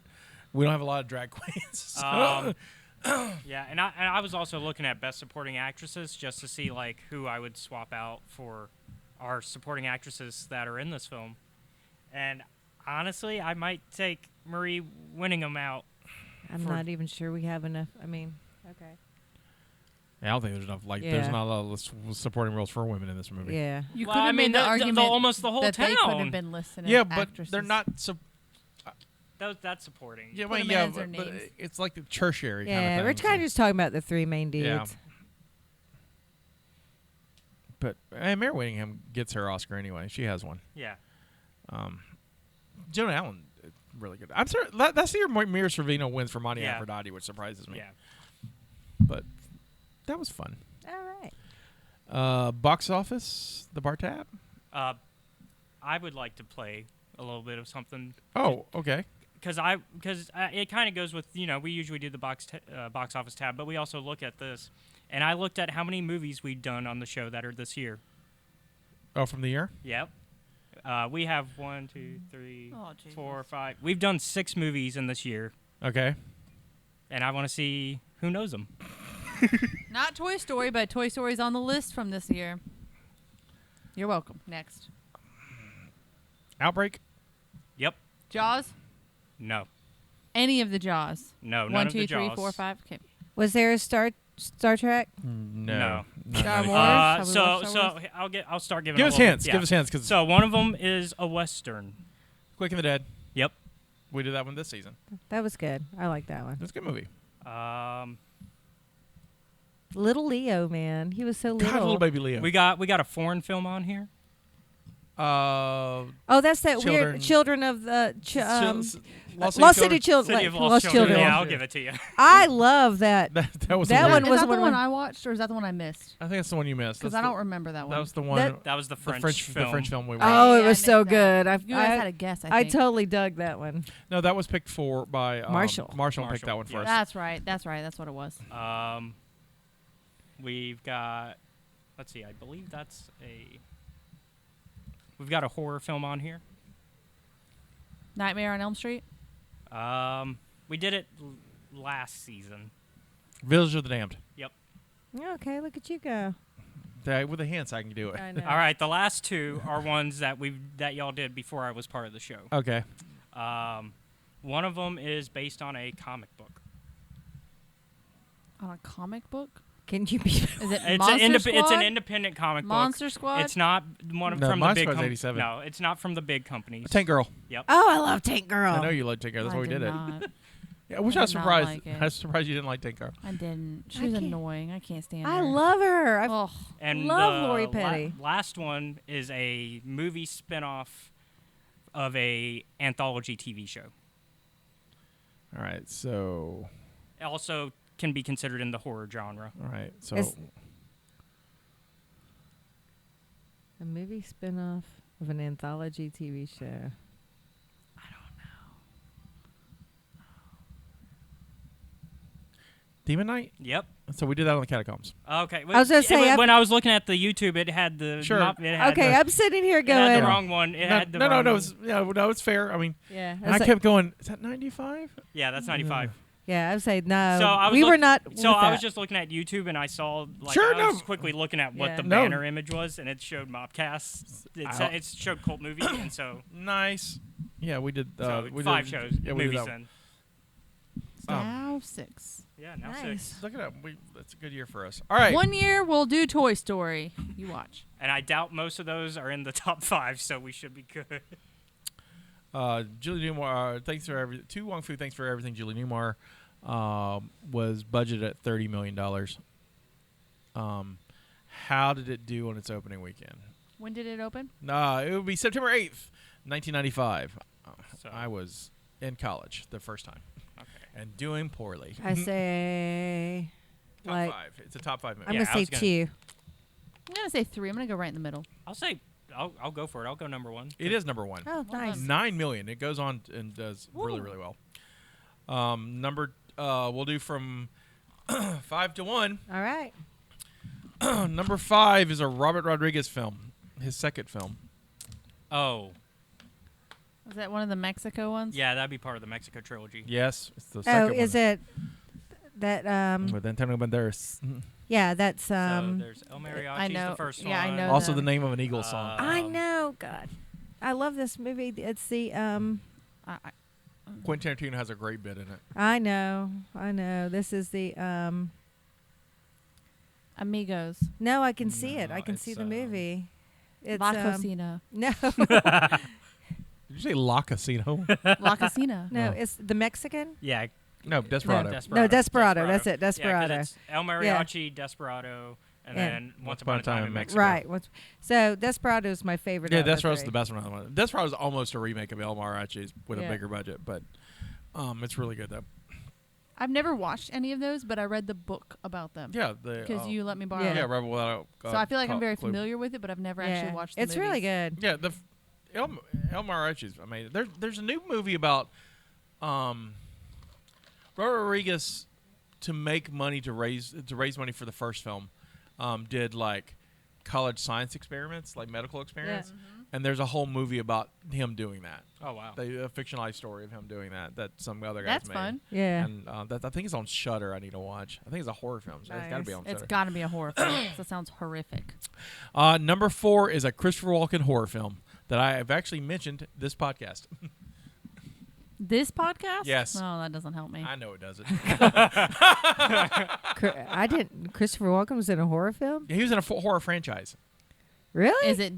We don't have a lot of drag queens. So. Yeah, and I was also looking at Best Supporting Actresses just to see like who I would swap out for our supporting actresses that are in this film. And honestly, I might take Marie Winningham out. I'm not even sure we have enough. I mean, okay. I don't think there's enough. There's Yeah. not a lot of supporting roles for women in this movie. Yeah. You Well, could have I mean, made the the- argument almost the whole that they could town. have been listed Yeah, as but actresses. they're not. That's supporting. Yeah, Put well, them yeah, as their but names. it's like the tertiary kind Yeah, of we're thing. kind of just talking about the three main dudes. Yeah. But Mary Winningham gets her Oscar anyway. She has one. Yeah. Joan Allen, really good. I'm sorry. That's the year Mira Sorvino wins for Monty Yeah. Aphrodite, which surprises me. Yeah. But that was fun. All right. Box office, the bar tab. I would like to play a little bit of something Oh, okay. because it kind of goes with we usually do the box office tab, but we also look at this, and I looked at how many movies we've done on the show that are this year. Oh, from the year. Yep. We have 1, 2, 3, Oh, Jesus. 4, 5. We've done 6 movies in this year, Okay. and I want to see who knows them. Not Toy Story, but Toy Story's on the list from this year. You're welcome. Next. Outbreak. Yep. Jaws? No. Any of the Jaws? No. None 1, of 2, the 3, Jaws. 4, 5. Okay. Was there a Star Trek? No. Star Not Wars? even- Have we So watched Star Wars? I'll start giving. Give a us little hints. bit. Yeah. Give us hints, because So one of them is a Western. Quick and the Dead. Yep. We did that one this season. That was good. I like that one. It's a good movie. Little Leo, man. He was so little. God, little baby Leo. We got a foreign film on here. Uh, Oh, that's that Children- weird Children of the Lost City Children. City of Lost Children. Yeah, I'll give it to you. I love that. That was That the one weird- was Is that the when- one I watched, or is that the one I missed? I think that's the one you missed. Because That's I don't remember that the- one. That was the one. That was the the French film. The French film we watched. Oh, Yeah, it I was so missed that. good. You guys had a guess, I think. totally dug that one. No, that was picked for by Marshall. Marshall picked that one yeah. first. That's right. That's right. That's what it was. We've got. Let's see. I believe that's a. We've got a horror film on here. Nightmare on Elm Street. We did it last season. Village of the Damned. Yep. Okay, look at you go. With the hands, I can do it. I know. All right. The last two are ones that y'all did before I was part of the show. Okay. One of them is based on a comic book. On a comic book. Can you be? Is it It's Monster Squad? It's an independent comic Monster book. Squad. It's not one No, from the Monster big Squad's 87. No, it's not from the big companies. Tank Girl. Yep. Oh, I love Tank Girl. I know you like Tank Girl. That's I why we did it. not. Yeah, I wish I I was did not surprised. like it. I was surprised you didn't like Tank Girl. I didn't. She I was can't- annoying. I can't stand her. I love her. I Oh, And love the Lori Petty. last one is a movie spinoff of a anthology TV show. All right. So. It also can be considered in the horror genre. All right. So. It's- a movie spinoff of an anthology TV show. Demon Knight. Yep. So we did that on the Catacombs. Okay. I was gonna say, when I was looking at the YouTube, it had the Sure. it had Okay, the, I'm sitting here it had going. the wrong one. It had the no, wrong It's, no, it's fair. I mean, Yeah, and I kept going. Is that 95? Yeah, that's 95. Yeah, I would say no. So I was we were look- not. So with I that. was just looking at YouTube and I saw like Sure, I was no. quickly looking at what Yeah. the No. banner image was, and it showed Mobcast. It showed Cult Movie, and so Nice. Yeah, we did. so we 5 did, shows, Yeah, we did movies that. then. now 6. Yeah, now Nice. 6. Look it up. That's a good year for us. All right. 1 year we'll do Toy Story. You watch. And I doubt most of those are in the top 5, so we should be good. Julie Newmar. Thanks for everything. To Wong Foo. Thanks for everything. Julie Newmar was budgeted at $30 million. How did it do on its opening weekend? When did it open? It would be September 8th, 1995. So- I was in college the first time Okay. and doing poorly. I say. Top like 5. It's a top 5 movie. I'm Yeah, gonna I say was gonna- 2. I'm gonna say 3. I'm gonna go right in the middle. I'll say I'll go for it. I'll go number 1. It is number 1. Oh, Well nice. done. 9 million. It goes on and does really, really well. We'll do from 5 to 1. All right. Number 5 is a Robert Rodriguez film, his second film. Oh, Was that one of the Mexico ones? yeah, that'd be part of the Mexico trilogy. Yes, it's the Oh, second is one. it that? With Antonio Banderas. Yeah, that's So there's El Mariachi's I know. the first Yeah, I one. know. Also the- the name of an Eagles song. I know. God, I love this movie. It's the I, Quentin Tarantino has a great bit in it. I know. This is the Amigos. No, I can see it. No, I can see it's, the movie. It's La Cocina. no, Did you say La Casino? La Cocina. no, Oh. it's the Mexican. Yeah, No, Desperado. No, Desperado. That's it, Yeah, 'cause Desperado. it's El Mariachi, Desperado, and Yeah. then Once Upon a Time in Mexico. Right. So Desperado is my favorite. Yeah, out of the Desperado's three. the best one. Desperado's almost a remake of El Mariachi's with Yeah. a bigger budget, but it's really good though. I've never watched any of those, but I read the book about them. Yeah, Because you let me borrow Yeah. it. Yeah, Rebel Without. So I feel like I'm very Clue. familiar with it, but I've never actually watched the It's really movies. good. Yeah, El Mariachi's amazing. There's a new movie about Robert Rodriguez to make money to raise money for the first film. Did like college science experiments, like medical experiments, and there's a whole movie about him doing that. Oh wow. A fictionalized story of him doing that some other guys That's made. fun. Yeah. And I think it's on Shudder. I need to watch. I think it's a horror film, so it's got to be Nice. on It's Shudder. got to be a horror film. That sounds horrific. Number 4 is a Christopher Walken horror film that I have actually mentioned this podcast. This podcast? Yes. Oh, that doesn't help me. I know it doesn't. I didn't. Christopher Walken was in a horror film. He was in a horror franchise. Really? Is it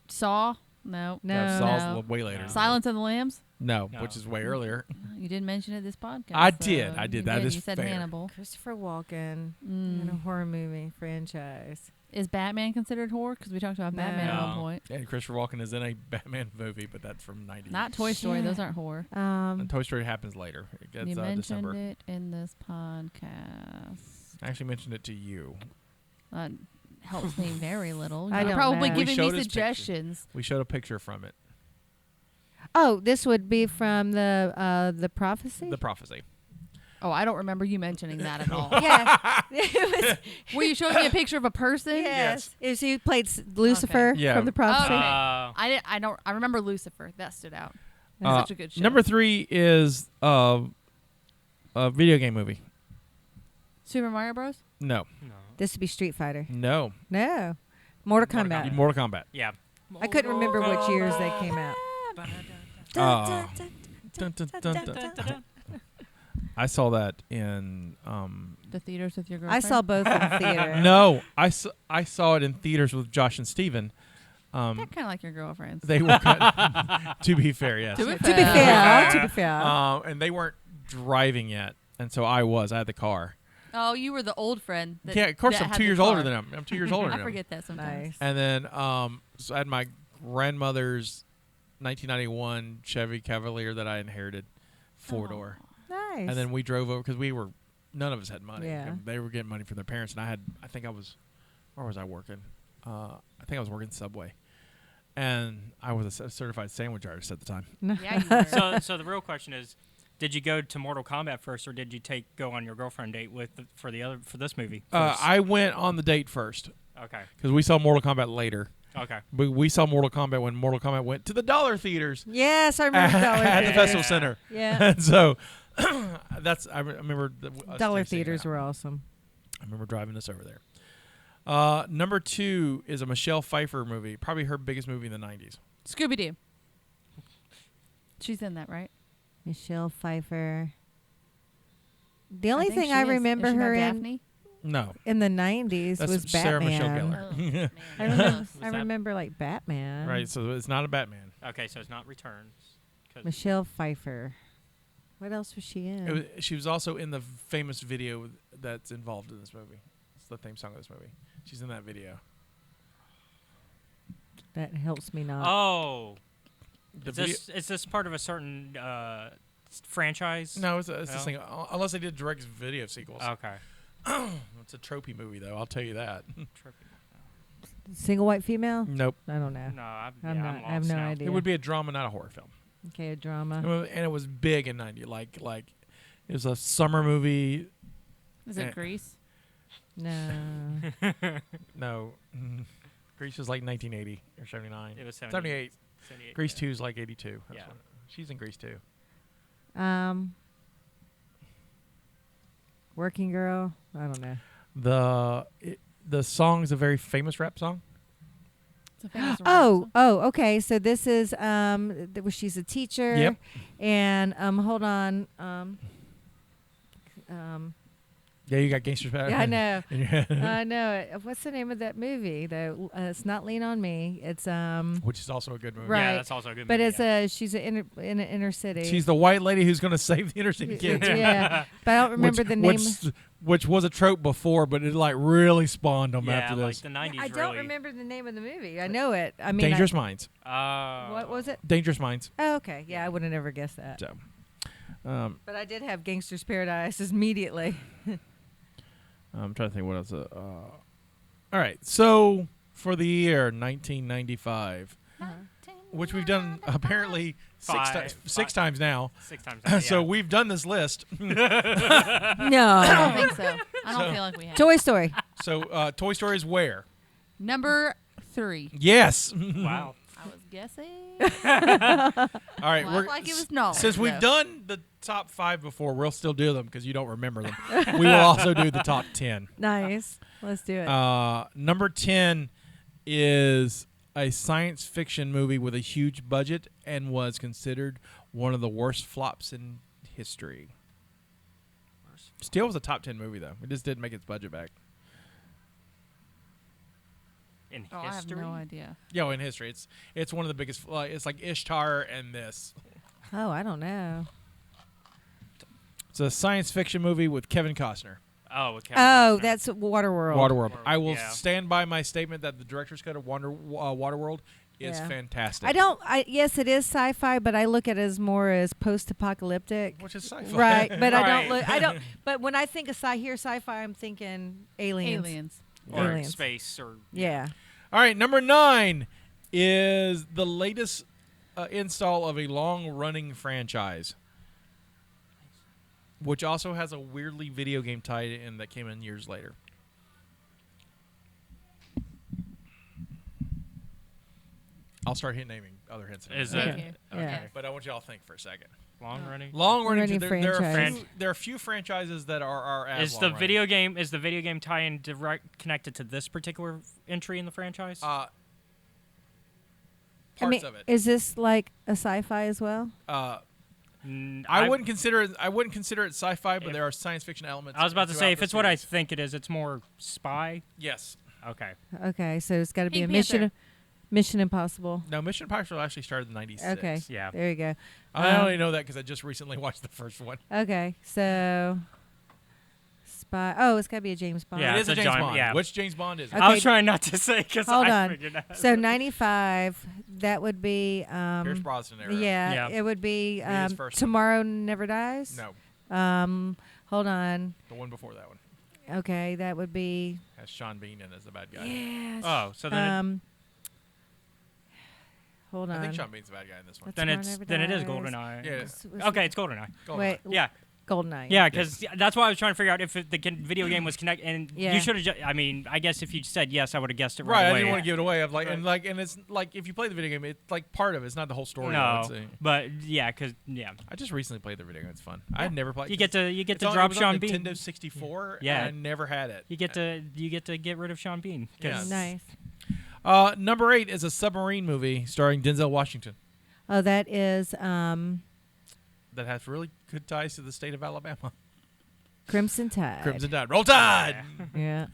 Saw? No. No. Saw's No. way later. No. Silence of the Lambs? No, No. which is way earlier. You didn't mention it this podcast. I so did. you That is You said fair. Hannibal. Christopher Walken in a horror movie franchise. Is Batman considered horror? Because we talked about Batman at No. one point. And Christopher Walken is in a Batman movie, but that's from 90s. Not Toy Story. Shit. Those aren't horror. And Toy Story happens later. It gets You mentioned December. it in this podcast. I actually mentioned it to you. Helps me very little. I You're don't probably know. We giving showed me his picture. suggestions. We showed a picture from it. Oh, this would be from the prophecy. The prophecy. Oh, I don't remember you mentioning that at all. Yeah. It was, Were you showing me a picture of a person? yes. It was, he played Lucifer Yeah. from the prophecy. Okay. Uh, I remember Lucifer. That stood out. Uh, That's such a good show. Number 3 is a video game movie. Super Mario Bros. No. no. This would be Street Fighter. No. No. Mortal Mortal Kombat. Kombat. Mortal Kombat. Yeah. I couldn't remember which years they came out. Dun, dun, dun, dun, dun. I saw that in The theaters with your I girlfriend. saw both in theater. no, I saw it in theaters with Josh and Steven. They're kind of like your girlfriends. They were to be fair, yes. To be To be fair, to be fair. And they weren't driving yet, and so I had the car. Oh, you were the old friend. That, Yeah, of course. that I'm had 2 the years car. older than him. I'm 2 years older than I him. forget that sometimes. Nice. And then so I had my grandmother's 1991 Chevy Cavalier that I inherited, 4-door. Nice. And then we drove over because none of us had money. Yeah. They were getting money from their parents, and where was I working? I think I was working Subway, and I was a certified sandwich artist at the time. Yeah, you were. So the real question is, did you go to Mortal Kombat first, or did you go on your girlfriend date for this movie? First? I went on the date first Okay. because we saw Mortal Kombat later. Okay. But we saw Mortal Kombat when Mortal Kombat went to the dollar theaters yes, I remember Dollar at the Theaters. Festival Center. Yeah. And so I remember us Dollar two seeing theaters that. were awesome. I remember driving us over there. Number 2 is a Michelle Pfeiffer movie, probably her biggest movie in the 90s. Scooby Doo. She's in that, right? Michelle Pfeiffer. The only thing think I she is. remember Is she her not in Daphne? No, in the 90s that's was Sarah Batman. Michelle Gellar. Oh, man. I remember, Was I that- remember like Batman. Right, so it's not a Batman. Okay, so it's not Returns. 'cause- Michelle Pfeiffer. What else was she in? She was also in the famous video that's involved in this movie. It's the theme song of this movie. She's in that video. That helps me not. Oh. The Is this part of a certain franchise? No, it's this No? thing. Unless they did direct video sequels. Okay. It's a tropey movie, though. I'll tell you that. Single white female? Nope. I don't know. No, I'm I'm not. lost I have no now. idea. It would be a drama, not a horror film. Okay, a drama. And it was big in '90. Like it was a summer movie. Is it Grease? No. No, Grease was like 1980 or 79. It was 78. 78, Grease yeah. 2 is like 82. That's Yeah. when- she's in Grease 2. Working girl? I don't know. The song is a very famous rap song. It's a famous Okay. So this is where she's a teacher. Yep. And hold on. Yeah, you got Gangster's Paradise. Yeah, I know. in your head. I know it. What's the name of that movie? Though it's not Lean on Me. It's Which is also a good movie. Right. Yeah, that's also a good But movie, it's yeah. she's in an inner city. She's the white lady who's going to save the inner city kids. Yeah, but I don't remember the name. Which was a trope before, but it like really spawned them Yeah, after like this. the 90s I don't really. remember the name of the movie. I know it. I mean, Dangerous Minds. What was it? Dangerous Minds. Oh, okay. Yeah, I would have never guessed that. So, But I did have Gangster's Paradise immediately. I'm trying to think what else. All right, so for the year 1995, which we've done apparently six times now. 6 times. Yeah. So we've done this list. I No. don't think so. I don't feel like we have. Toy Story. So Toy Story is where? Number 3. Yes. Wow. I was guessing. All right, Well, I like it was no. since we've done the top 5 before, we'll still do them because you don't remember them. We will also do the top 10. Nice. Let's do it. Number 10 is a science fiction movie with a huge budget and was considered one of the worst flops in history. Still was a top 10 movie, though. It just didn't make its budget back. In Oh, I have history? no idea. In history. It's one of the biggest. It's like Ishtar and this. oh, I don't know. It's a science fiction movie with Kevin Costner. Oh, with Kevin Oh, Costner. that's Waterworld. Waterworld. I will Yeah. stand by my statement that the director's cut of Waterworld is Yeah. fantastic. Yes, it is sci-fi, but I look at it as more as post-apocalyptic. Which is sci-fi. Right, but Right. I don't. But when I think of sci-fi, I'm thinking aliens. Aliens. or Aliens. space or Yeah. All right, number 9 is the latest install of a long-running franchise, which also has a weirdly video game tied in that came in years later. I'll start naming other hints. in a Is minute. it Okay. Yeah. But I want you all to think for a second. long running. Long-running Running franchise. there are a few franchises that are as Is the long-running. video game tie-in direct connected to this particular entry in the franchise? Parts I mean, of it. is this like a sci-fi as well? I wouldn't consider it sci-fi, but If- there are science fiction elements. I was about to say, throughout if the it's what I series. think it is, it's more spy. Yes. Okay. Okay, so it's got to be Pink a Panther. Mission Impossible. No, Mission Impossible actually started in '96. Okay. Yeah. There you go. I only know that because I just recently watched the first one. Okay, so spy. Oh, it's got to be a James Bond. Yeah, it it's is a a James John- Bond. yeah. Which James Bond is it? Okay. I was trying not to say because Hold I on. figured out. So 95, that would be. Pierce Brosnan era. Yeah, Yeah. it would be his first one. Tomorrow Never Dies. No, Hold on. the one before that one Okay, that would be. has Sean Bean in as the bad guy. Yes. Oh, so then Hold on. I think Sean Bean's the bad guy in this one. That's it is Tomorrow Never GoldenEye. Yeah. Okay, it's GoldenEye. Wait. Yeah, GoldenEye. yeah, because that's why I was trying to figure out if the video game was connected. And Yeah. you should have. I mean, I guess if you said yes, I would have guessed it Right, right I away. didn't want to give it away. Of like, Right. and it's like if you play the video game, it's like part of it. It's not the whole story. I No, would say. but yeah, because I just recently played the video game. It's fun. I had never played. you get to it's drop it was on Sean Bean. Nintendo 64. Yeah. and I never had it. You get to get rid of Sean Bean. 'Cause- Yeah. Nice. Number 8 is a submarine movie starring Denzel Washington Oh, that is that has really good ties to the state of Alabama. Crimson Tide. Crimson Tide. Roll Tide. Yeah.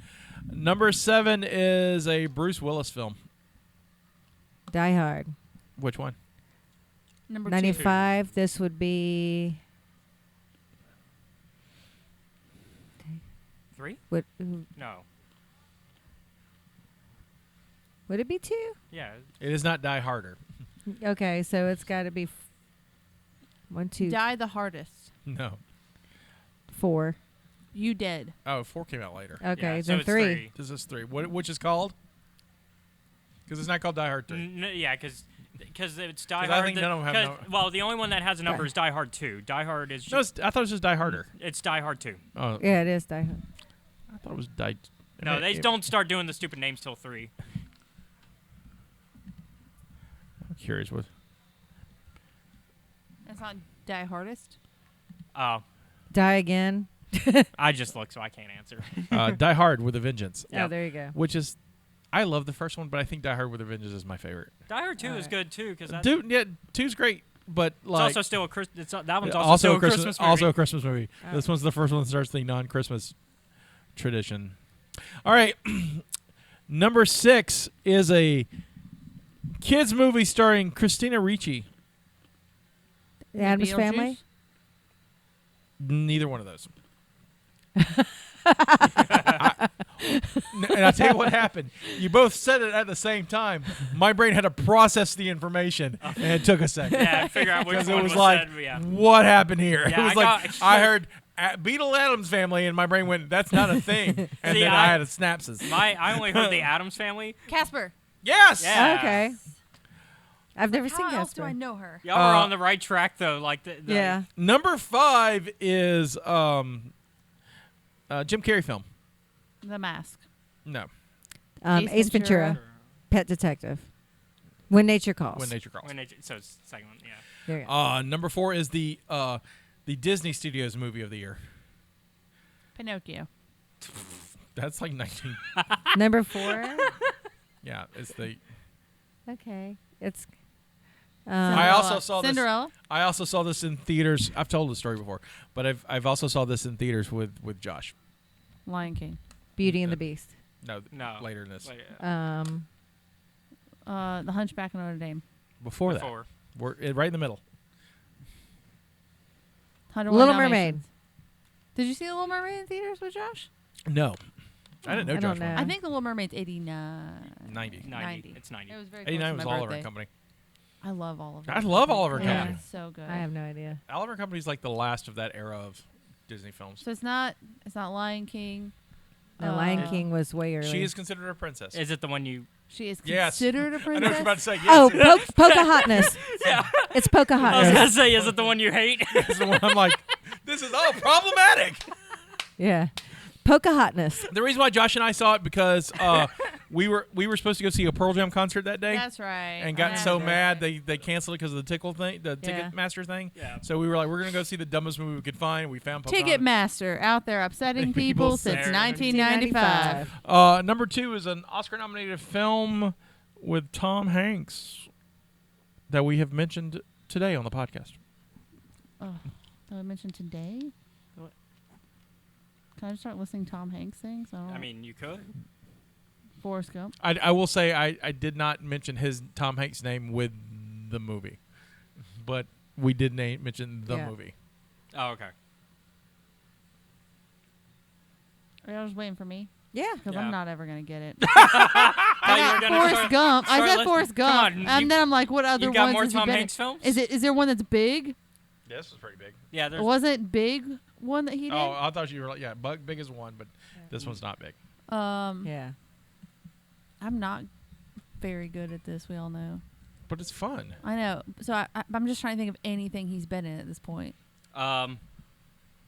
Number 7 is a Bruce Willis film. Die Hard. Which one? Number 95. This would be. 3? Would No. would it be 2? Yeah. It is not Die Harder. Okay, so it's got to be 1, 2, Die the hardest. No. 4. You dead. Oh, 4 came out later. Okay, yeah, so then it's 3. This is 3. Which is called? Because it's not called Die Hard 3. Yeah, because it's Die 'Cause I Hard. think none of them have 'cause- Well, the only one that has a number is Die Hard 2. Die Hard is No, just, I thought it was just Die Harder. it's Die Hard 2. Oh, Yeah, it is Die Hard. I thought it was Die. No, they don't start doing the stupid names till 3. I'm curious what. That's not Die hardest. Oh, Die Again. I just looked, so I can't answer. Die Hard with a Vengeance, Yeah. Oh, there you go. which is, I love the first one, but I think Die Hard with a Vengeance is my favorite. Die Hard 2 is Alright. good too, because Dude, yeah, 2's great, but it's like also still that one's also, still a a Christmas movie. also a Christmas movie. Oh. This one's the first one that starts the non-Christmas tradition. All right, number 6 is a kids movie starring Christina Ricci. The Addams Beetlejuice? Family. Neither one of those. And I'll tell you what happened. You both said it at the same time. My brain had to process the information, and it took a second. Yeah, figure out which Because one it was like, said, yeah. what happened here? Yeah, it was I heard Beetle Adams Family, and my brain went, that's not a thing. And See, then I had a synapses. I only heard the Adams Family. Casper. Yes! Yeah. Okay. I've never seen How else do Casper. I know her? Y'all were on the right track though. Like the Yeah. Number 5 is Jim Carrey film. The Mask. No. Ace Ventura. Pet Detective. When Nature Calls. When Nature Calls. So it's the second one. Yeah. There you go. Number 4 is the Disney Studios movie of the year. Pinocchio. That's like 19. Number 4. Yeah, it's the. Okay. It's. I also saw this. Cinderella. I also saw this in theaters. I've told the story before, but I've also saw this in theaters with Josh. Lion King. Beauty and the Beast. No, No. later in this. The Hunchback of Notre Dame. Before Before. that, we're right in the middle. 101 Little Dalmatians. Mermaid. Did you see The Little Mermaid in theaters with Josh? No. I didn't know I don't Josh. know. I think The Little Mermaid's 89. 90. 90. It's 90. It was very close 89 to was my Oliver birthday. and Company. I love Oliver. I love Oliver and Yeah, Company. it's so good. I have no idea. Oliver and Company is like the last of that era of Disney films. So it's not Lion King. The Lion King was way early. She is considered a princess. Is it the one you? She is Yes. considered a I know what you're princess. about to say. Yes. Oh, Pocahontas. Yeah. It's I was Pocahontas. gonna say, is it the one you hate? This is the one I'm like, this is all problematic. Yeah. Pocahontas. The reason why Josh and I saw it because we were supposed to go see a Pearl Jam concert that day. That's right. And gotten That's so right. mad they canceled it because of the Yeah. Ticketmaster thing. Yeah. So we were like, we're gonna go see the dumbest movie we could find. We found Pocahontas. Ticketmaster out there upsetting People people since since 1995. Number 2 is an Oscar-nominated film with Tom Hanks that we have mentioned today on the podcast. Oh, did I mention today? What? Can I just start listing Tom Hanks things? I mean, you could. Forrest Gump. I will say I did not mention his Tom Hanks name with the movie, but we did mention the Yeah. movie. Oh, okay. Are y'all just waiting for me? Yeah. Because Yeah. I'm not ever going to get it. Oh, you were gonna Forrest start- Gump. I start said list- Forrest Come Gump. on, And then I'm like, what other You got ones more has he Tom been in? Hanks films? Is there one that's big? Yeah, this was pretty big. Yeah, there's. Wasn't Big one that he did? Oh, I thought you were like, yeah, big is one, but this one's not big. Yeah. I'm not very good at this. We all know. But it's fun. I know. So I'm just trying to think of anything he's been in at this point.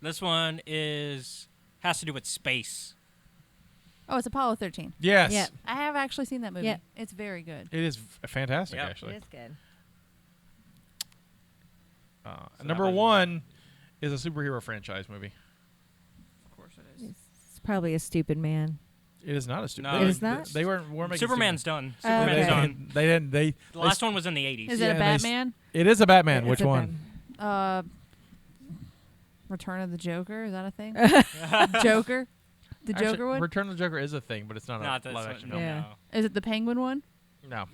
This one has to do with space. Oh, it's Apollo 13. Yes. Yep. I have actually seen that movie. Yep. It's very good. It is fantastic, Yep. actually. It is good. So Number that was- 1 is a superhero franchise movie. Of course it is. It's probably a stupid man. It is not a stupid. No. they- It is not? They weren't making Superman's Superman. done. Superman's Okay. done. They didn't. They. The last one was in the 80s. Is Yeah, it a they s- Batman? It is a Batman. It's Which a one? Return of the Joker? Is that a thing? Joker? The Actually, Joker one? Return of the Joker is a thing, but it's not, Not a this live one. action No. film. Yeah. Is it the Penguin one? No.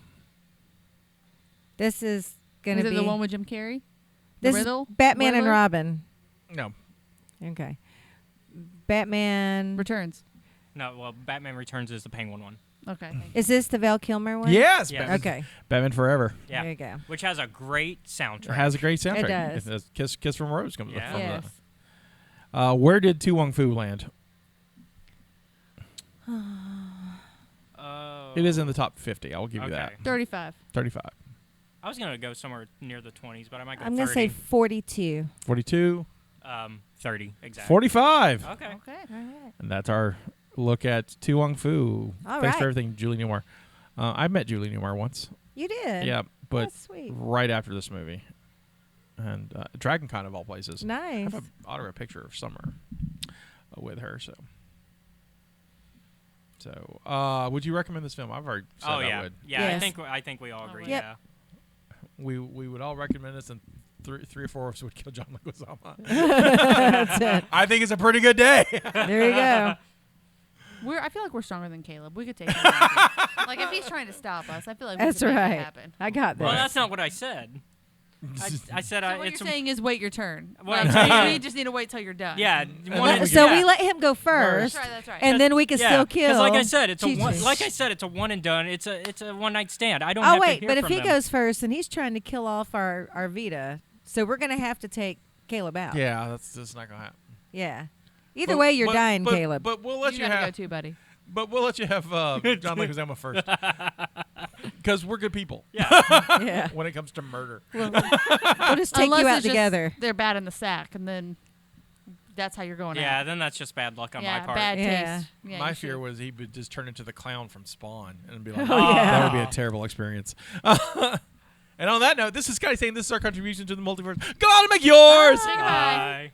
This is going Is to it be the one with Jim Carrey? this is Riddle? Batman and Riddler? Robin. No. Okay. Batman. Returns. No, well, Batman Returns is the Penguin one. Okay. Is this the Val Kilmer one? Yes. Yes. Batman, Okay. Batman Forever. Yeah. There you go. Which has a great soundtrack. It has a great soundtrack. does. It has Kiss from a Rose comes Yeah. from Yes. that. Where did To Wong Foo land? Oh. It is in the top 50. I will give you Okay. that. 35. 35. I was gonna go somewhere near the 20s, but I might go I'm 30. going to say 42. 42. 30 exactly. 45. Okay. Okay. All right. And that's our look at To Wong Foo. All Thanks right. for everything, Julie Newmar. I met Julie Newmar once. You did? Yeah, but That's sweet. right after this movie. And Dragon Con of all places. I Nice. have an autograph picture of Summer with her. So, would you recommend this film? I've already said Oh I yeah. would. Yeah, Yes. I think we all agree. would. Yep. Yeah. We would all recommend this, and three or four of us would kill John Leguizamo. That's it. I think it's a pretty good day. There you go. I feel like we're stronger than Caleb. We could take him on. Like, if he's trying to stop us, I feel like we That's could make it right. happen. I got Well, this. that's not what I said. I said So what it's you're saying is wait your turn. Well, Like, we just need to wait till you're done. yeah. So we let him go first, That's right. and then we can still kill. Because like I said, it's a one, Jesus. like I said, it's a one and done. It's a one night stand. I don't. Oh have wait, to hear but if from he them. goes first, and he's trying to kill off our Vita, so we're gonna have to take Caleb out. Yeah, that's not gonna happen. Yeah. Either way, you're dying, Caleb. Caleb. But we'll let you you gotta have. go too, buddy. But we'll let you have John Leguizamo first, because we're good people yeah. when it comes to murder. We'll just take Unless you out it's just together. they're bad in the sack, and then that's how you're going Yeah, out. then that's just bad luck on Yeah, my part. bad Yeah. taste. Yeah, My you fear should- was he would just turn into the clown from Spawn and be like, Oh, yeah. that would be a terrible experience. And on that note, this is Scotty saying this is our contribution to the multiverse. Go out and make yours. Bye. Bye.